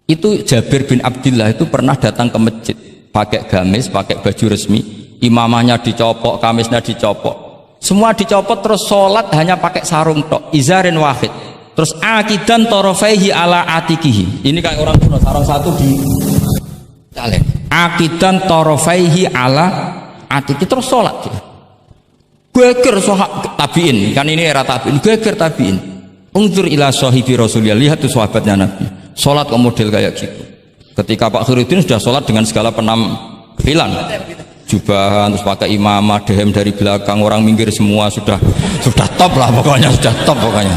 [SPEAKER 1] Itu Jabir bin Abdillah itu pernah datang ke masjid pakai gamis, pakai baju resmi, imamahnya dicopok, kamisnya dicopok, semua dicopot, terus sholat hanya pakai sarung tok, izarin wahid, terus akidan torofaihi ala atikihi. Ini kayak orang kuno, sarung satu di kalian, akidan torofaihi ala atiki, terus sholat. Geger sahabat tabiin, kan ini era tabiin, geger tabiin. Unzur ila sahibi Rasulullah, lihat tuh sahabatnya Nabi. Sholat kok model kayak gitu. Ketika Pak Khairuddin sudah sholat dengan segala penampilan, jubahan, terus pakai imamah, dehem dari belakang, orang minggir semua, sudah top lah pokoknya, sudah top pokoknya.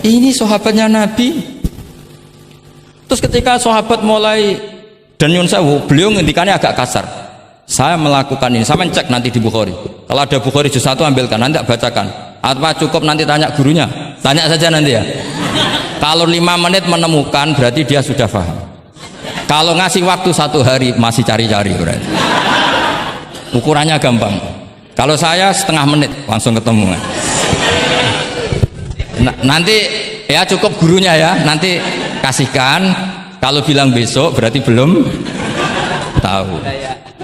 [SPEAKER 1] Ini sahabatnya Nabi. Terus ketika sahabat mulai, dan Yun Sewu, beliau ngendikannya agak kasar. Saya melakukan ini, saya cek nanti di Bukhari. Kalau ada Bukhari juz 1 ambilkan, nanti bacakan. Apa cukup nanti tanya gurunya? Tanya saja nanti ya. Kalau 5 menit menemukan berarti dia sudah paham. Kalau ngasih waktu 1 hari masih cari-cari berarti. Ukurannya gampang. Kalau saya setengah menit langsung ketemu. Nanti ya cukup gurunya ya, nanti kasihkan. Kalau bilang besok berarti belum tahu.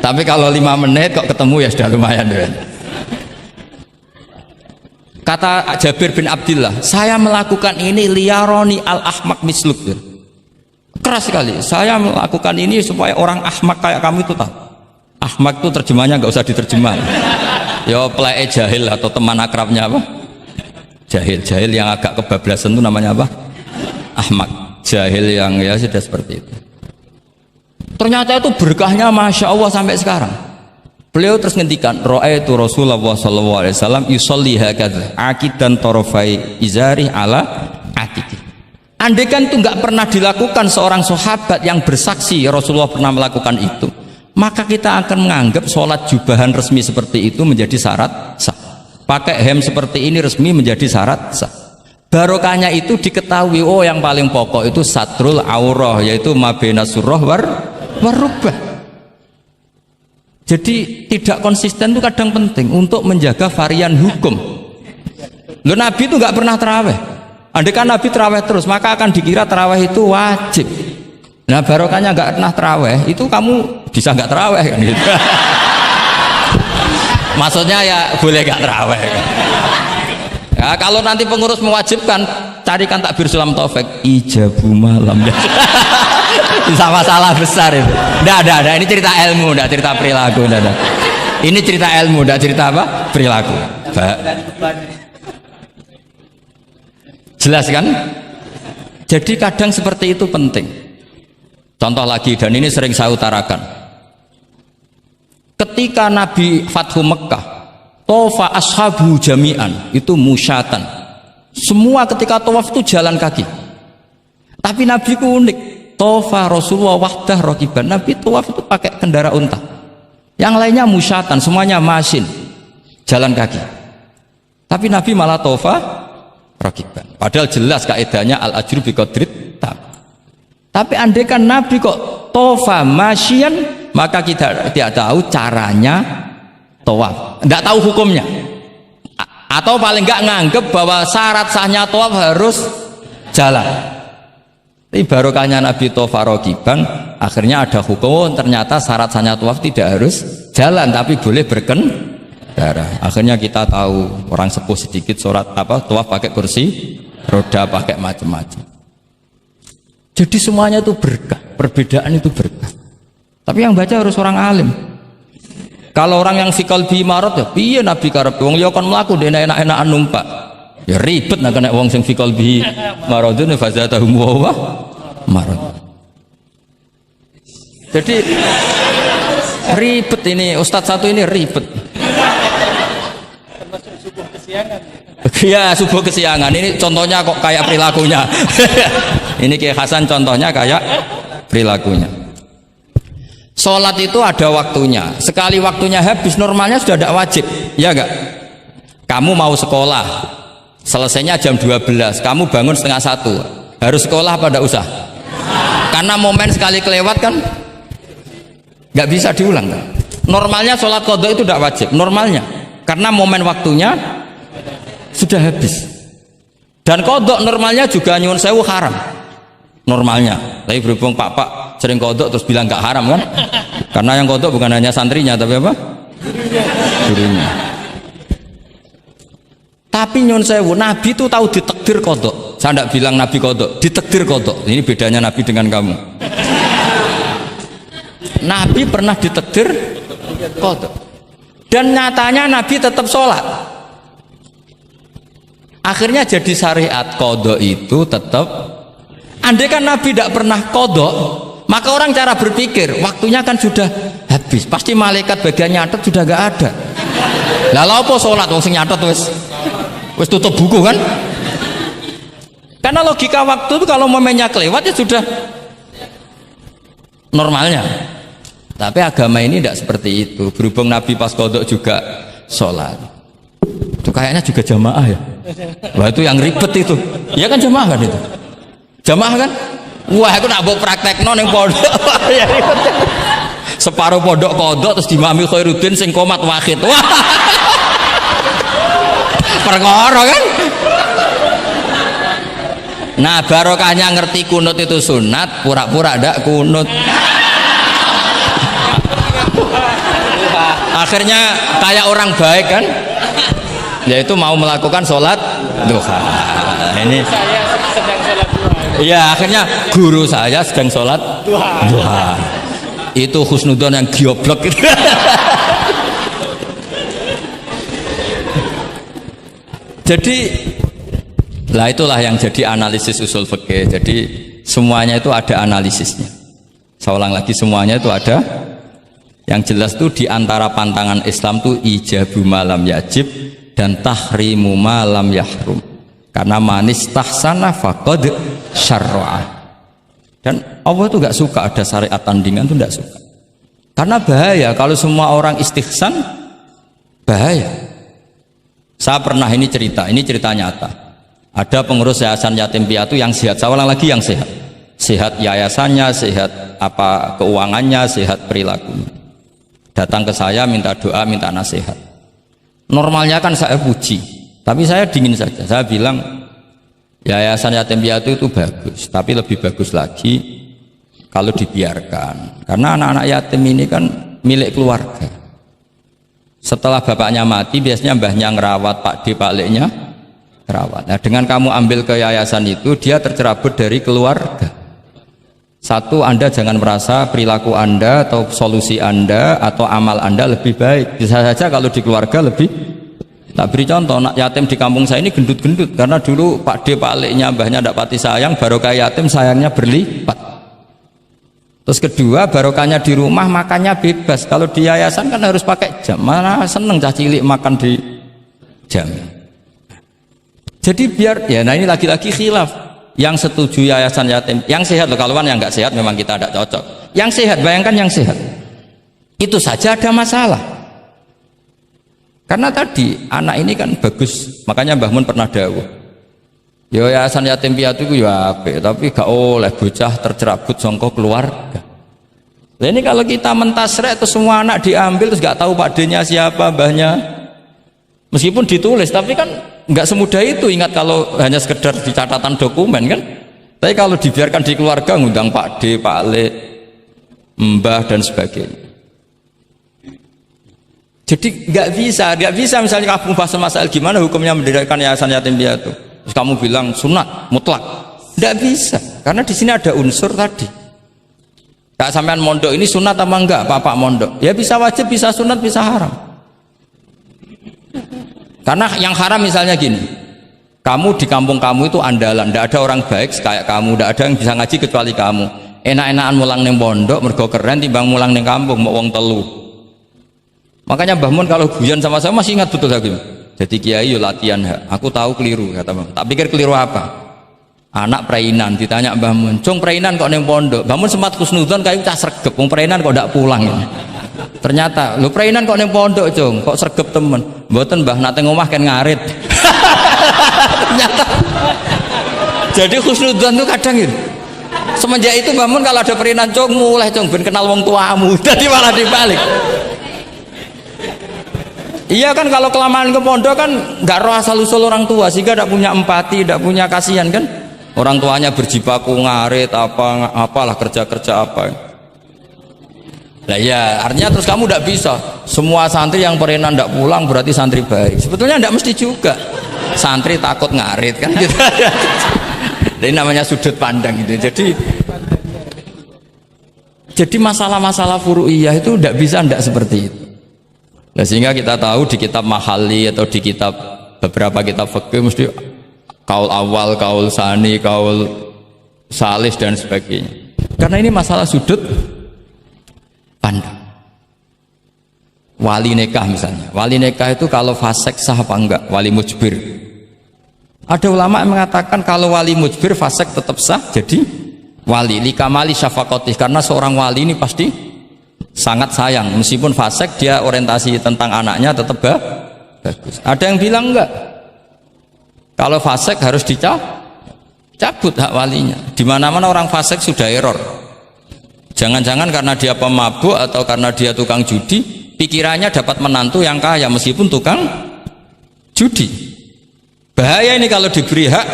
[SPEAKER 1] Tapi kalau 5 menit kok ketemu ya sudah lumayan ya. Kata Jabir bin Abdillah, saya melakukan ini liyaroni al-ahmak misluk. Keras sekali. Saya melakukan ini supaya orang ahmak kayak kamu itu tahu. Ahmak itu terjemahnya nggak usah diterjemah. Ya pelai jahil atau teman akrabnya apa? Jahil yang agak kebablasan itu namanya apa? Ahmak. Jahil yang ya sudah seperti itu. Ternyata itu berkahnya Masya Allah sampai sekarang. Beliau terus ngendikan, ra'aitu Rasulullah sallallahu alaihi wasallam yusolli hakadza akidan tarafai izari ala atiki. Andai kan itu nggak pernah dilakukan seorang sahabat yang bersaksi Rasulullah pernah melakukan itu, maka kita akan menganggap sholat jubahan resmi seperti itu menjadi syarat sah. Pakai hem seperti ini resmi menjadi syarat sah. Barokahnya itu diketahui, oh yang paling pokok itu satrul aurah, yaitu mabena surah warubah. Jadi tidak konsisten itu kadang penting untuk menjaga varian hukum. Loh, Nabi itu nggak pernah terawih. Andai kan Nabi terawih terus, maka akan dikira terawih itu wajib. Nah, barokahnya nggak pernah terawih, itu kamu bisa nggak terawih kan gitu. Maksudnya ya boleh nggak terawih. Ya, kalau nanti pengurus mewajibkan, carikan takbir sulam taufik ijabu malam. Bisa masalah besar itu. Nggak, ini cerita ilmu, nggak cerita perilaku, nggak. Ini cerita ilmu, nggak cerita apa? Perilaku. Jelas kan? Jadi kadang seperti itu penting. Contoh lagi, dan ini sering saya utarakan. Ketika Nabi Fathu Mekkah, tofa ashabu jami'an, itu musyatan. Semua ketika tawaf itu jalan kaki. Tapi Nabi itu unik. Tofa Rasulullah wahdah rokiban. Nabi tawaf itu pakai kendaraan unta. Yang lainnya musyatan, semuanya masin, jalan kaki. Tapi Nabi malah tofa rokiban. Padahal jelas kaidahnya al ajru bi qadrit tab. Tapi andai kan Nabi kok tofa masyian, maka kita tidak tahu caranya tawaf, tidak tahu hukumnya, atau paling nggak nganggep bahwa syarat sahnya tawaf harus jalan. Tapi barokahnya Nabi tofa rokiban, akhirnya ada hukum, ternyata syarat sahnya tawaf tidak harus jalan, tapi boleh berkendara. Akhirnya kita tahu orang sepuh sedikit sholat tawaf pakai kursi roda, pakai macam-macam. Jadi semuanya itu berkah, perbedaan itu berkah. Tapi yang baca harus orang alim. Kalau orang yang fikal bi marot ya piye Nabi karep wong ya kon mlaku dene enak-enakan numpak. Ya ribet nek kena wong sing fikal bi marodun fazatahum wa marot. Jadi ribet ini ustadz satu ini ribet. Ya subuh kesiangan ini contohnya kok kayak perilakunya. Ini Kiai Hasan contohnya kayak perilakunya. Sholat itu ada waktunya. Sekali waktunya habis, normalnya sudah tidak wajib, ya enggak? Kamu mau sekolah, selesainya jam 12, kamu bangun setengah 1, harus sekolah apa tidak usah? Karena momen sekali kelewat kan nggak bisa diulang kan? Normalnya sholat qadha itu tidak wajib, normalnya, karena momen waktunya sudah habis. Dan qadha normalnya juga nyuwun sewu haram normalnya. Tapi berhubung Pak sering qadha terus bilang nggak haram kan? Karena yang qadha bukan hanya santrinya tapi apa? Gurunya. Tapi nyuwun sewu, Nabi itu tahu ditakdir qadha. Saya tidak bilang Nabi qadha, ditakdir qadha. Ini bedanya Nabi dengan kamu. Nabi pernah ditakdir qadha. Dan nyatanya Nabi tetap sholat. Akhirnya jadi syariat qadha itu tetap. Andai kan Nabi tidak pernah qadha, maka orang cara berpikir waktunya kan sudah habis, pasti malaikat bagian nyatet sudah gak ada. Lah lha apa salat wong sing nyatet wis tutup buku kan? Karena logika waktu itu kalau momennya kelewat ya sudah normalnya. Tapi agama ini tidak seperti itu. Berhubung Nabi pas qadha juga sholat. Itu kayaknya juga jamaah ya. Wah itu yang ribet itu. Ya kan jamaah kan itu. Jamaah kan? Wah, aku nak mbok praktekno ning pondok. Ya ribet. Separuh pondok qadha terus dimami Khairuddin sing qomat wahid. Wah. Perkara kan? Nah, barokahnya ngerti kunut itu sunat, pura-pura ndak kunut. Akhirnya kayak orang baik kan? Yaitu mau melakukan sholat duha. Ini saya sedang sholat duha. Iya, akhirnya guru saya sedang sholat duha. Itu husnudon yang gioblok gitu. Jadi lah itulah yang jadi analisis usul fikih. Jadi semuanya itu ada analisisnya. Saya ulang lagi, semuanya itu ada. Yang jelas tuh di antara pantangan Islam tuh ijabu malam yajib dan tahrimu malam yahrum. Karena manis tahsana faqad syarra'a. Dan Allah itu nggak suka ada syariat tandingan, itu nggak suka. Karena bahaya kalau semua orang istihsan, bahaya. Saya pernah ini cerita nyata. Ada pengurus yayasan yatim piatu yang sehat, saya ulang lagi yang sehat. Sehat yayasannya, sehat apa keuangannya, sehat perilakunya. Datang ke saya minta doa, minta nasihat. Normalnya kan saya puji, tapi saya dingin saja. Saya bilang yayasan yatim piatu itu bagus, tapi lebih bagus lagi kalau dibiarkan. Karena anak-anak yatim ini kan milik keluarga. Setelah bapaknya mati, biasanya mbahnya ngerawat, Pak D, Pak Leknya ngerawat. Nah, dengan kamu ambil ke yayasan itu, dia tercerabut dari keluarga. Satu, Anda jangan merasa perilaku Anda atau solusi Anda atau amal Anda lebih baik. Bisa saja kalau di keluarga lebih. Tak beri contoh, anak yatim di kampung saya ini gendut-gendut karena dulu Pak D, Pak Leknya, mbahnya tidak pati sayang, barokah yatim sayangnya berlipat. Terus kedua, barokahnya di rumah makannya bebas. Kalau di yayasan kan harus pakai jam. Mana seneng cah cilik makan di jam. Jadi biar ya, nah ini lagi-lagi khilaf. Yang setuju yayasan yatim, yang sehat loh, kalau yang nggak sehat memang kita tidak cocok. Yang sehat, bayangkan yang sehat, itu saja ada masalah. Karena tadi anak ini kan bagus, makanya Mbah Mun pernah dawuh, ya yayasan yatim piatu itu ya apik, tapi gak oleh bocah tercerabut sangka keluarga. Nah ini kalau kita mentasrek terus semua anak diambil terus gak tahu Pak D-nya siapa, mbahnya, meskipun ditulis, tapi kan nggak semudah itu. Ingat kalau hanya sekedar di catatan dokumen kan, tapi kalau dibiarkan di keluarga ngundang Pak D, Pak Le, Mbah dan sebagainya. Jadi nggak bisa misalnya kamu bahas masalah gimana hukumnya mendirikan yayasan yatim piatu, terus kamu bilang sunat mutlak, nggak bisa, karena di sini ada unsur tadi. Kak sampean mondok ini sunat apa enggak, Pak mondok? Ya bisa wajib, bisa sunat, bisa haram. Karena yang haram misalnya gini, kamu di kampung kamu itu andalan, tidak ada orang baik kayak kamu, tidak ada yang bisa ngaji kecuali kamu. Enak-enakan mulang neng pondok, mergo keren timbang mulang neng kampung, mau wong telu. Makanya Mbah Mun kalau guyon sama saya masih ingat betul lagi. Jadi kiai yo latihan, aku tahu keliru kata Mbah. Tak pikir keliru apa? Anak perainan ditanya Mbah Mun, "Cung perainan kok neng pondok?" Mbah Mun sempat husnudzon kayak cah sregep, wong perainan kok ndak pulang ya. Ternyata, lu perainan kok neng pondok, Cung, kok sregep temen. Mboten Mbah, nate ngomah kan ngarit. Ternyata. Jadi husnudzon tuh kadang gitu. Semenjak itu Mbah Mun kalau ada perainan, Cung, mulai Cung ben kenal wong tuamu. Jadi malah dibalik. Iya kan, kalau kelamaan ke pondok kan nggak roh asal usul orang tua, sehingga tidak punya empati, tidak punya kasihan kan. Orang tuanya berjibaku ngarit apalah kerja apa. Nah ya, artinya terus kamu tidak bisa semua santri yang perenan tidak pulang berarti santri baik. Sebetulnya tidak mesti juga. Santri takut ngarit kan gitu. Ini namanya sudut pandang gitu. Jadi masalah-masalah furu'iyah itu tidak bisa tidak seperti itu. Nah, sehingga kita tahu di kitab Mahali atau di kitab beberapa kitab fikih mesti kaul awal, kaul sani, kaul salis dan sebagainya. Karena ini masalah sudut pandang. Wali nikah misalnya, wali nikah itu kalau fasik sah apa enggak? Wali mujbir. Ada ulama yang mengatakan kalau wali mujbir fasik tetap sah jadi wali. Likamali syafaqatih, karena seorang wali ini pasti sangat sayang, meskipun fasik dia orientasi tentang anaknya tetap bagus. Ada yang bilang enggak, kalau fasik harus dicabut hak walinya. Di mana-mana orang fasik sudah error. Jangan-jangan karena dia pemabuk atau karena dia tukang judi, pikirannya dapat menantu yang kaya meskipun tukang judi. Bahaya ini kalau diberi hak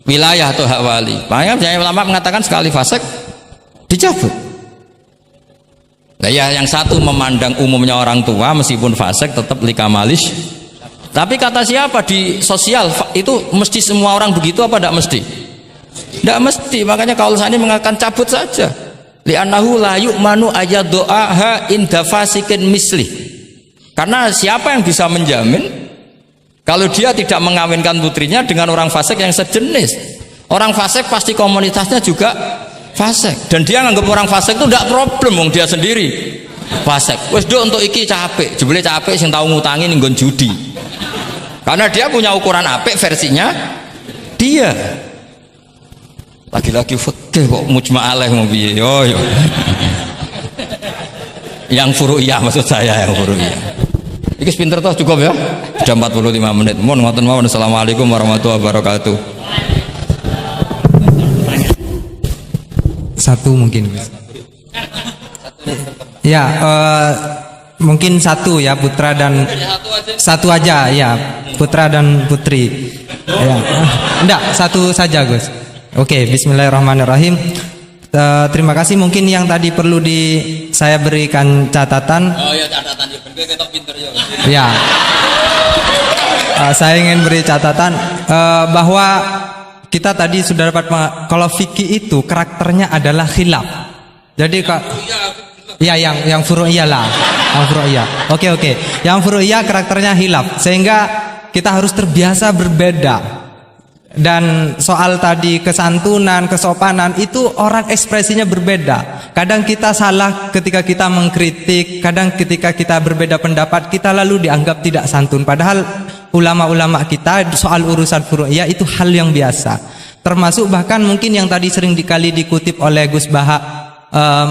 [SPEAKER 1] wilayah atau hak wali. Makanya ulama mengatakan sekali fasik dicabut. Nah ya, yang satu memandang umumnya orang tua meskipun fasik tetap likamalis. Tapi kata siapa di sosial itu mesti semua orang begitu apa tidak mesti? Tidak mesti. Makanya kalau saya ini mengatakan cabut saja. Li'annahu la yu'manu ayadu'aha inda fasikin misli. Karena siapa yang bisa menjamin kalau dia tidak mengawinkan putrinya dengan orang fasik yang sejenis? Orang fasik pasti komunitasnya juga fasik, dan dia nganggap orang fasik itu tidak problem, wong dia sendiri fasik. Wes do untuk iki capek, jebule capek sing tau ngutangi ning nggon judi. Karena dia punya ukuran apik versinya dia. Lagi-lagi fikih kok mujma' alaih mau piye? Yo yo. Yang furu'iyah maksud saya, yang furu'iyah. Iki pinter toh, cukup ya. Sudah 45 menit. Mohon ngoten mawon. Assalamualaikum warahmatullahi wabarakatuh.
[SPEAKER 4] Satu mungkin. Ya, mungkin satu ya, putra dan satu aja ya, putra dan putri. Ya, enggak, satu saja Gus. Oke, Bismillahirrahmanirrahim. Terima kasih. Mungkin yang tadi perlu saya berikan catatan.
[SPEAKER 1] Oh ya, catatan ya, kita pinter ya.
[SPEAKER 4] Ya, saya ingin beri catatan bahwa kita tadi sudah dapat kalau fikih itu karakternya adalah khilaf. Jadi ya yang furu'iyah lah, yang furu'iyah. Oke. Yang furu'iyah karakternya khilaf sehingga kita harus terbiasa berbeda. Dan soal tadi kesantunan, kesopanan itu orang ekspresinya berbeda. Kadang kita salah ketika kita mengkritik, kadang ketika kita berbeda pendapat kita lalu dianggap tidak santun. Padahal ulama-ulama kita soal urusan furu'iyah itu hal yang biasa. Termasuk bahkan mungkin yang tadi sering dikali dikutip oleh Gus Baha,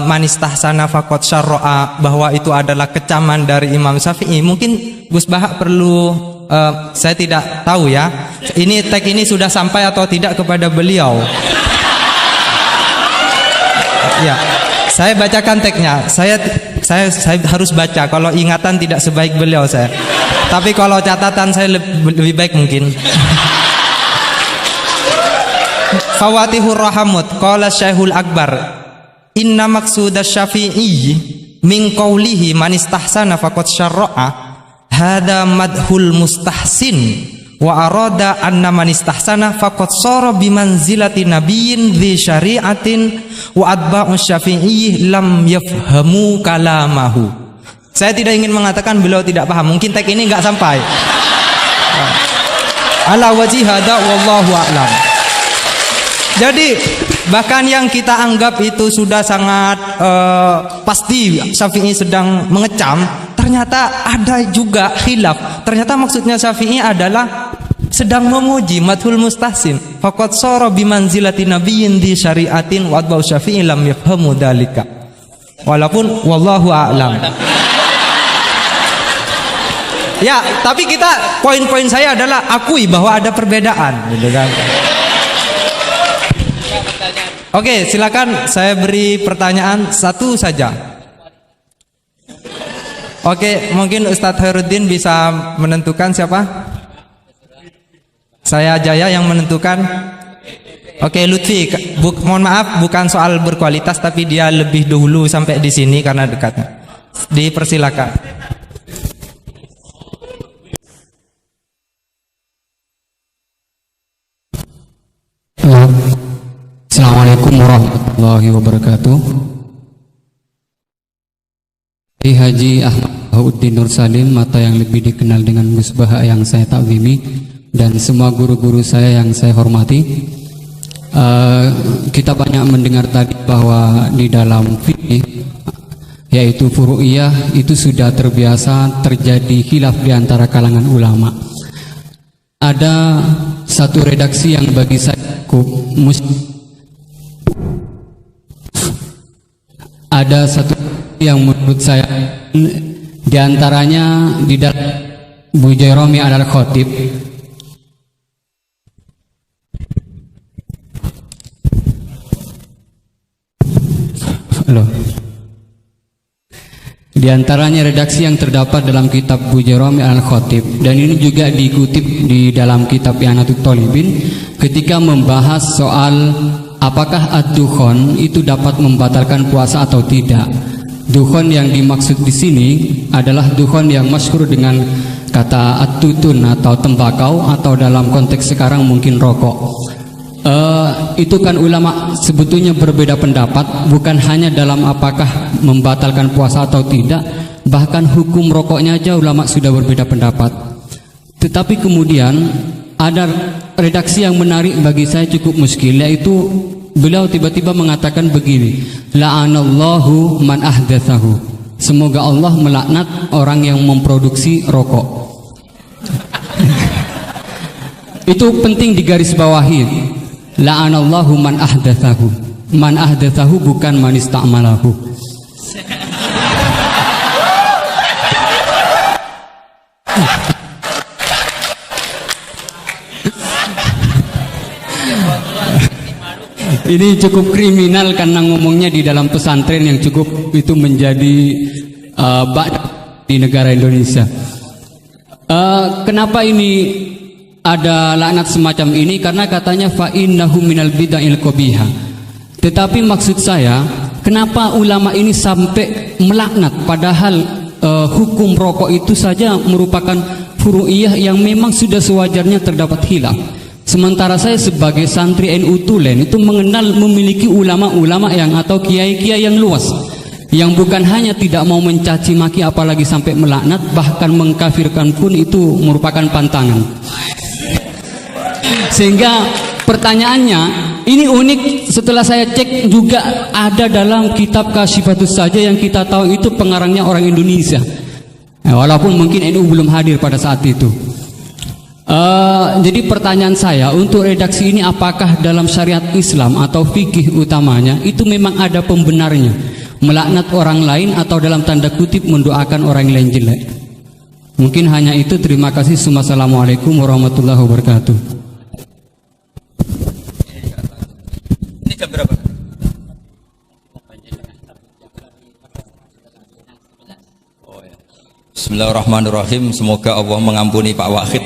[SPEAKER 4] manistahsana faqad syarra'a, bahwa itu adalah kecaman dari Imam Syafi'i. Mungkin Gus Baha perlu, saya tidak tahu ya, ini tag ini sudah sampai atau tidak kepada beliau. Ya, saya bacakan tagnya. Saya harus baca. Kalau ingatan tidak sebaik beliau saya. Tapi kalau catatan saya lebih baik mungkin. Fawatihur Rahamut qala Syekhul Akbar inna maqsudas Syafi'i min qawlihi man istahsana faqad syarra'a hada madhul mustahsin wa arada anna man istahsana faqad sara bimanzilati nabiyyin dzi syari'atin wa atba'u Syafi'i lam yafhamu kalamahu. Saya tidak ingin mengatakan beliau tidak paham, mungkin tag ini enggak sampai. Ala wajhi hada wallahu a'lam. Jadi bahkan yang kita anggap itu sudah sangat pasti Syafi'i sedang mengecam, ternyata ada juga khilaf. Ternyata maksudnya Syafi'i adalah sedang memuji, madhul mustahsin. Faqad sara bimanzilati nabiyyin di syari'atin wa atba'u Syafi'i lam yafhamu dzalika. Walaupun wallahu a'lam. Ya, tapi kita poin-poin saya adalah akui bahwa ada perbedaan, gitu kan. Oke, silakan saya beri pertanyaan satu saja. Oke, mungkin Ustadz Khairuddin bisa menentukan siapa? Saya Jaya yang menentukan. Oke, Lutfi, mohon maaf bukan soal berkualitas tapi dia lebih dahulu sampai di sini karena dekatnya. Dipersilakan.
[SPEAKER 5] Assalamualaikum warahmatullahi wabarakatuh. Haji Ahmad Bahuddin Nur Salim, mata yang lebih dikenal dengan Gus Baha yang saya takwimi, dan semua guru-guru saya yang saya hormati. Kita banyak mendengar tadi bahwa di dalam fikih yaitu furu'iyah itu sudah terbiasa terjadi khilaf di antara kalangan ulama. Ada satu redaksi yang bagi saya cukup ada satu yang menurut saya diantaranya di dalam Bujairami al-Khatib. Di antaranya redaksi yang terdapat dalam kitab Bujairami al-Khatib, dan ini juga dikutip di dalam kitab I'anatut Thalibin ketika membahas soal apakah ad-dukhon itu dapat membatalkan puasa atau tidak. Dukhon yang dimaksud di sini adalah dukhon yang masyhur dengan kata at-tutun atau tembakau, atau dalam konteks sekarang mungkin rokok. Itu kan ulama sebetulnya berbeda pendapat, bukan hanya dalam apakah membatalkan puasa atau tidak, bahkan hukum rokoknya aja ulama sudah berbeda pendapat. Tetapi kemudian ada redaksi yang menarik bagi saya cukup muskil, yaitu beliau tiba-tiba mengatakan begini, la'anallahu man ahdatsahu, semoga Allah melaknat orang yang memproduksi rokok. Itu penting digarisbawahi. La'anallahu man ahdatsahu. Man ahdatsahu bukan man ista'malahu. Ini cukup kriminal karena ngomongnya di dalam pesantren yang cukup itu menjadi di negara Indonesia. Kenapa ini ada laknat semacam ini? Karena katanya fa innahu minal bid'il qabihah. Tetapi maksud saya, kenapa ulama ini sampai melaknat padahal hukum rokok itu saja merupakan furu'iyah yang memang sudah sewajarnya terdapat khilaf. Sementara saya sebagai santri NU Tulen itu mengenal memiliki ulama-ulama yang atau kiai-kiai yang luas, yang bukan hanya tidak mau mencaci maki apalagi sampai melaknat, bahkan mengkafirkan pun itu merupakan pantangan. Sehingga pertanyaannya ini unik, setelah saya cek juga ada dalam kitab Kasyifatus Saja yang kita tahu itu pengarangnya orang Indonesia, walaupun mungkin NU belum hadir pada saat itu. Jadi pertanyaan saya untuk redaksi ini, apakah dalam syariat Islam atau fikih utamanya itu memang ada pembenarnya melaknat orang lain atau dalam tanda kutip mendoakan orang lain jelek? Mungkin hanya itu. Terima kasih. Wassalamualaikum warahmatullahi wabarakatuh.
[SPEAKER 1] Ini jam berapa? Bismillahirrahmanirrahim. Semoga Allah mengampuni Pak Wahid.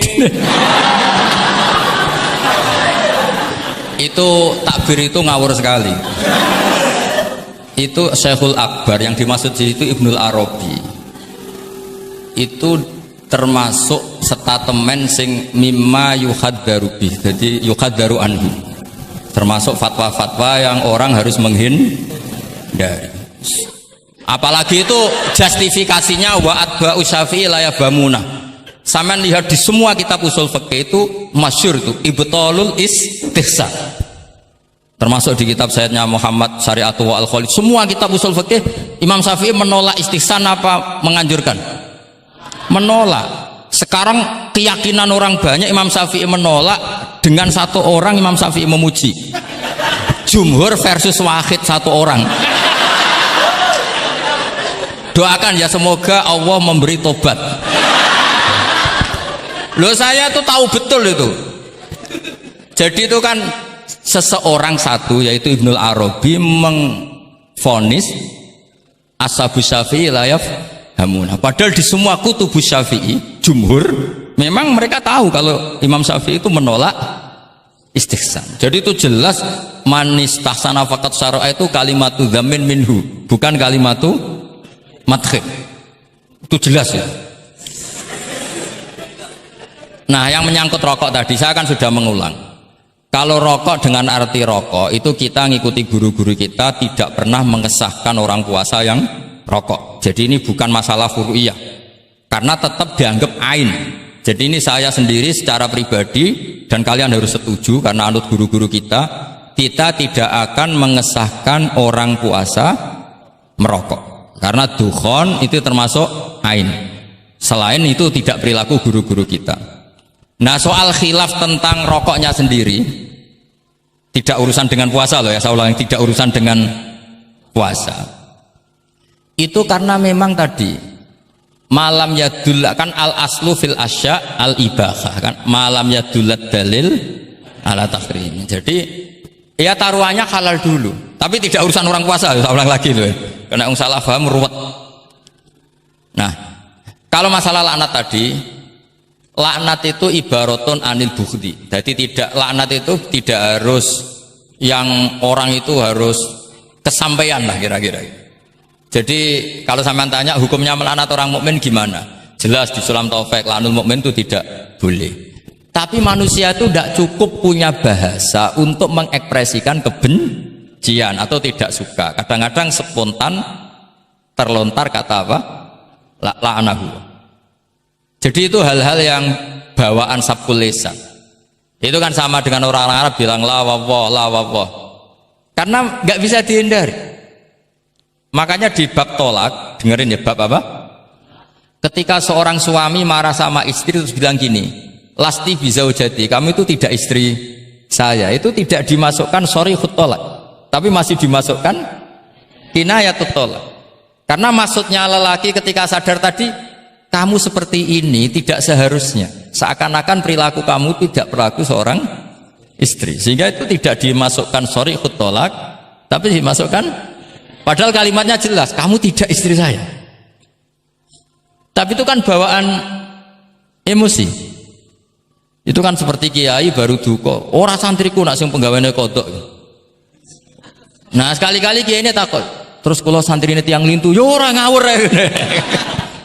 [SPEAKER 1] Itu takbir itu ngawur sekali. Itu Syekhul Akbar, yang dimaksud itu Ibnul Arabi. Itu termasuk statement sing mimma yuhaddaru bih. Jadi yuhaddaru anhu. Termasuk fatwa-fatwa yang orang harus menghindari. Apalagi itu justifikasinya wa atba'u syafi'i la yabamuna. Sampean lihat di semua kitab usul fikih itu masyhur itu ibtalul istihsan. Termasuk di kitab Sayyidina Muhammad Syari'atu wa al-Khalid. Semua kitab usul fikih Imam Syafi'i menolak istihsan apa menganjurkan? Menolak. Sekarang keyakinan orang banyak Imam Syafi'i menolak, dengan satu orang Imam Syafi'i memuji. Jumhur versus wahid satu orang. Doakan ya semoga Allah memberi tobat. Loh, saya tuh tahu betul itu. Jadi itu kan seseorang satu, yaitu Ibnul Arabi, mengvonis ashabus syafi'i la yafhamuna. Padahal di semua kutubus syafi'i jumhur memang mereka tahu kalau Imam Syafi'i itu menolak istihsan. Jadi itu jelas manistahsana faqat syara'a itu kalimatu dzamin minhu, bukan kalimatu madkhib. Itu jelas ya. Nah, yang menyangkut rokok tadi saya kan sudah mengulang. Kalau rokok dengan arti rokok itu kita ngikuti guru-guru kita, tidak pernah mengesahkan orang puasa yang rokok. Jadi ini bukan masalah furu'iyah, karena tetap dianggap ain. Jadi ini saya sendiri secara pribadi, dan kalian harus setuju karena anut guru-guru kita tidak akan mengesahkan orang puasa merokok. Karena dukhon itu termasuk ain. Selain itu tidak perilaku guru-guru kita. Nah, soal khilaf tentang rokoknya sendiri tidak urusan dengan puasa loh ya, saya ulang, tidak urusan dengan puasa. Itu karena memang tadi malam yadul kan al aslu fil asya al ibahah kan, malam yadullat dalil ala tahrim. Jadi ya taruhannya halal dulu, tapi tidak urusan orang puasa. Saya ulang lagi loh ya. Karena yang salah paham ruwet. Nah, kalau masalah laknat tadi, laknat itu ibaratun anil bukhdi. Jadi tidak, laknat itu tidak harus yang orang itu harus kesampaian lah kira-kira. Jadi kalau sampean tanya hukumnya melaknat orang mukmin gimana? Jelas di Sulam Taufik laknul mukmin itu tidak boleh. Tapi manusia itu tidak cukup punya bahasa untuk mengekspresikan kebencian atau tidak suka. Kadang-kadang spontan terlontar kata apa? La'anahu. Jadi itu hal-hal yang bawaan sabkul lisan. Itu kan sama dengan orang Arab bilang la wallah. Karena nggak bisa dihindari. Makanya di bab tolak, dengerin ya bab apa? Ketika seorang suami marah sama istri terus bilang gini, lasti bizaujati, kamu itu tidak istri saya, itu tidak dimasukkan sharihut tolak, tapi masih dimasukkan kinayatut tolak. Karena maksudnya lelaki ketika sadar tadi, kamu seperti ini tidak seharusnya, seakan-akan perilaku kamu tidak perilaku seorang istri, sehingga itu tidak dimasukkan sharihut tolak, tapi dimasukkan, padahal kalimatnya jelas, kamu tidak istri saya. Tapi itu kan bawaan emosi. Itu kan seperti kiai baru duka, ora santriku nak sing penggaweane kodok. Nah sekali-kali kiai ini takut, terus kalau santri ini tiang lintu, yo ora ngawur ya.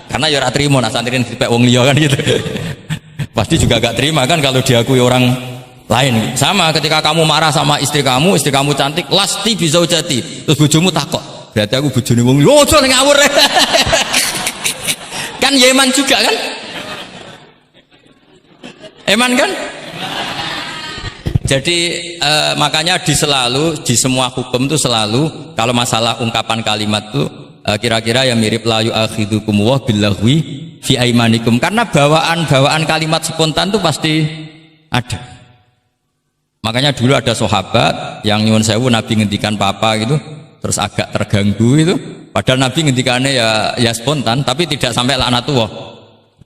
[SPEAKER 1] Karena ya ora trimo nak santri ini dipek wong liya kan gitu. Pasti juga gak terima kan kalau diakui orang lain. Sama ketika kamu marah sama istri kamu cantik, lasti bizaujati, terus bojomu takut, berarti aku bojone wong liya, ojo ngawur. Kan Yeman juga kan? Eman kan? Jadi makanya di semua hukum itu selalu kalau masalah ungkapan kalimat itu kira-kira yang mirip la yu'akhidukum wa billaghwi fi aimanikum, karena bawaan kalimat spontan itu pasti ada. Makanya dulu ada sahabat yang nyuwun sewu Nabi ngendikan papa gitu, terus agak terganggu itu, padahal Nabi ngendikannya ya spontan, tapi tidak sampai laknatullah.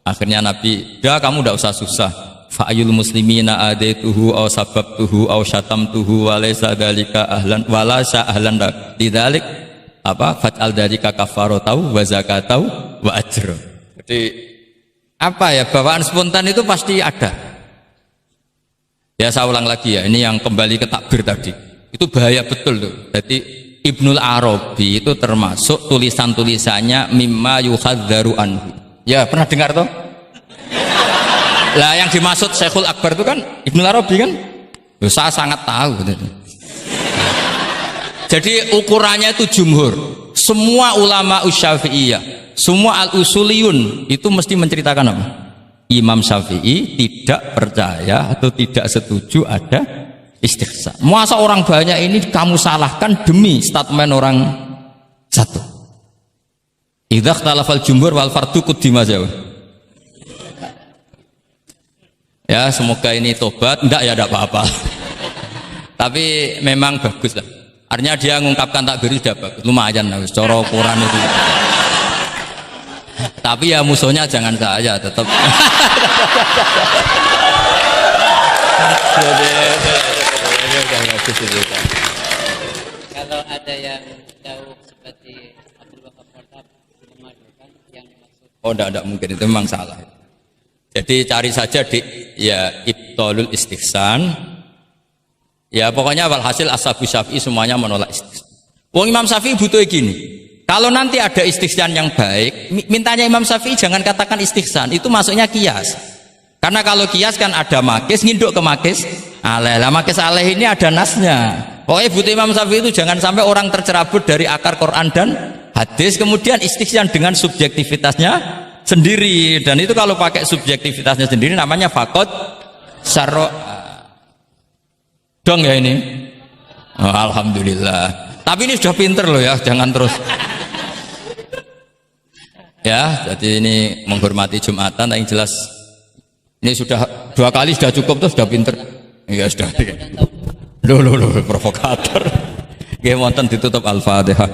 [SPEAKER 1] Akhirnya Nabi, "Ya kamu tidak usah susah. Fa'ayul muslimina adaituhu aw sababtuhu aw syatamtuhu wa laysa dzalika ahlan wa laysa ahlan lidzalik apa faj'al dzalika kafaratau wa zakatau wa ajra." Jadi apa ya, bawaan spontan itu pasti ada. Ya saya ulang lagi ya, ini yang kembali ke takbir tadi. Itu bahaya betul tuh. Jadi Ibnul Arabi itu termasuk tulisan-tulisannya mimma yuhadzaru anhu. Ya pernah dengar toh? Lah yang dimaksud Syekhul Akbar itu kan Ibnul Arabi kan? Saya sangat tahu. Jadi ukurannya itu jumhur. Semua ulama Syafi'iyah, semua al-usuliyun itu mesti menceritakan apa? Imam Syafi'i tidak percaya atau tidak setuju ada istighsa. Masa orang banyak ini kamu salahkan demi statement orang satu? Idza ikhtalafal jumhur wal fardu quddima jauh. Ya semoga ini tobat, enggak ya enggak apa-apa. Tapi memang bagus lah. Artinya dia mengungkapkan takbir sudah bagus, lumayan lah, cara ukuran itu. Tapi ya musuhnya jangan saya tetap.
[SPEAKER 2] Kalau ada yang jauh seperti Abdul Wahab Khattab memadukan yang dimaksud.
[SPEAKER 1] Oh enggak mungkin, itu memang salah. Jadi cari saja di ya Ibtalul Istihsan. Ya pokoknya walhasil ashabu Syafi'i semuanya menolak istihsan. Wong Imam Syafi'i butuh gini. Kalau nanti ada istihsan yang baik, mintanya Imam Syafi'i jangan katakan istihsan, itu masuknya kias. Karena kalau kias kan ada makis, nginduk ke makis aleh. Lah makis aleh ini ada nasnya. Pokoknya butuh Imam Syafi'i itu jangan sampai orang tercerabut dari akar Quran dan hadis, kemudian istihsan dengan subjektivitasnya sendiri. Dan itu kalau pakai subjektivitasnya sendiri namanya fakot syarro. Dong ya ini. Oh, alhamdulillah. Tapi ini sudah pinter loh ya, jangan terus. Ya, jadi ini menghormati Jumatan, yang jelas ini sudah 2 kali sudah cukup tuh, sudah pinter. Ya sudah. Loh, provokator. Nggih wonten ditutup Al-Fatihah.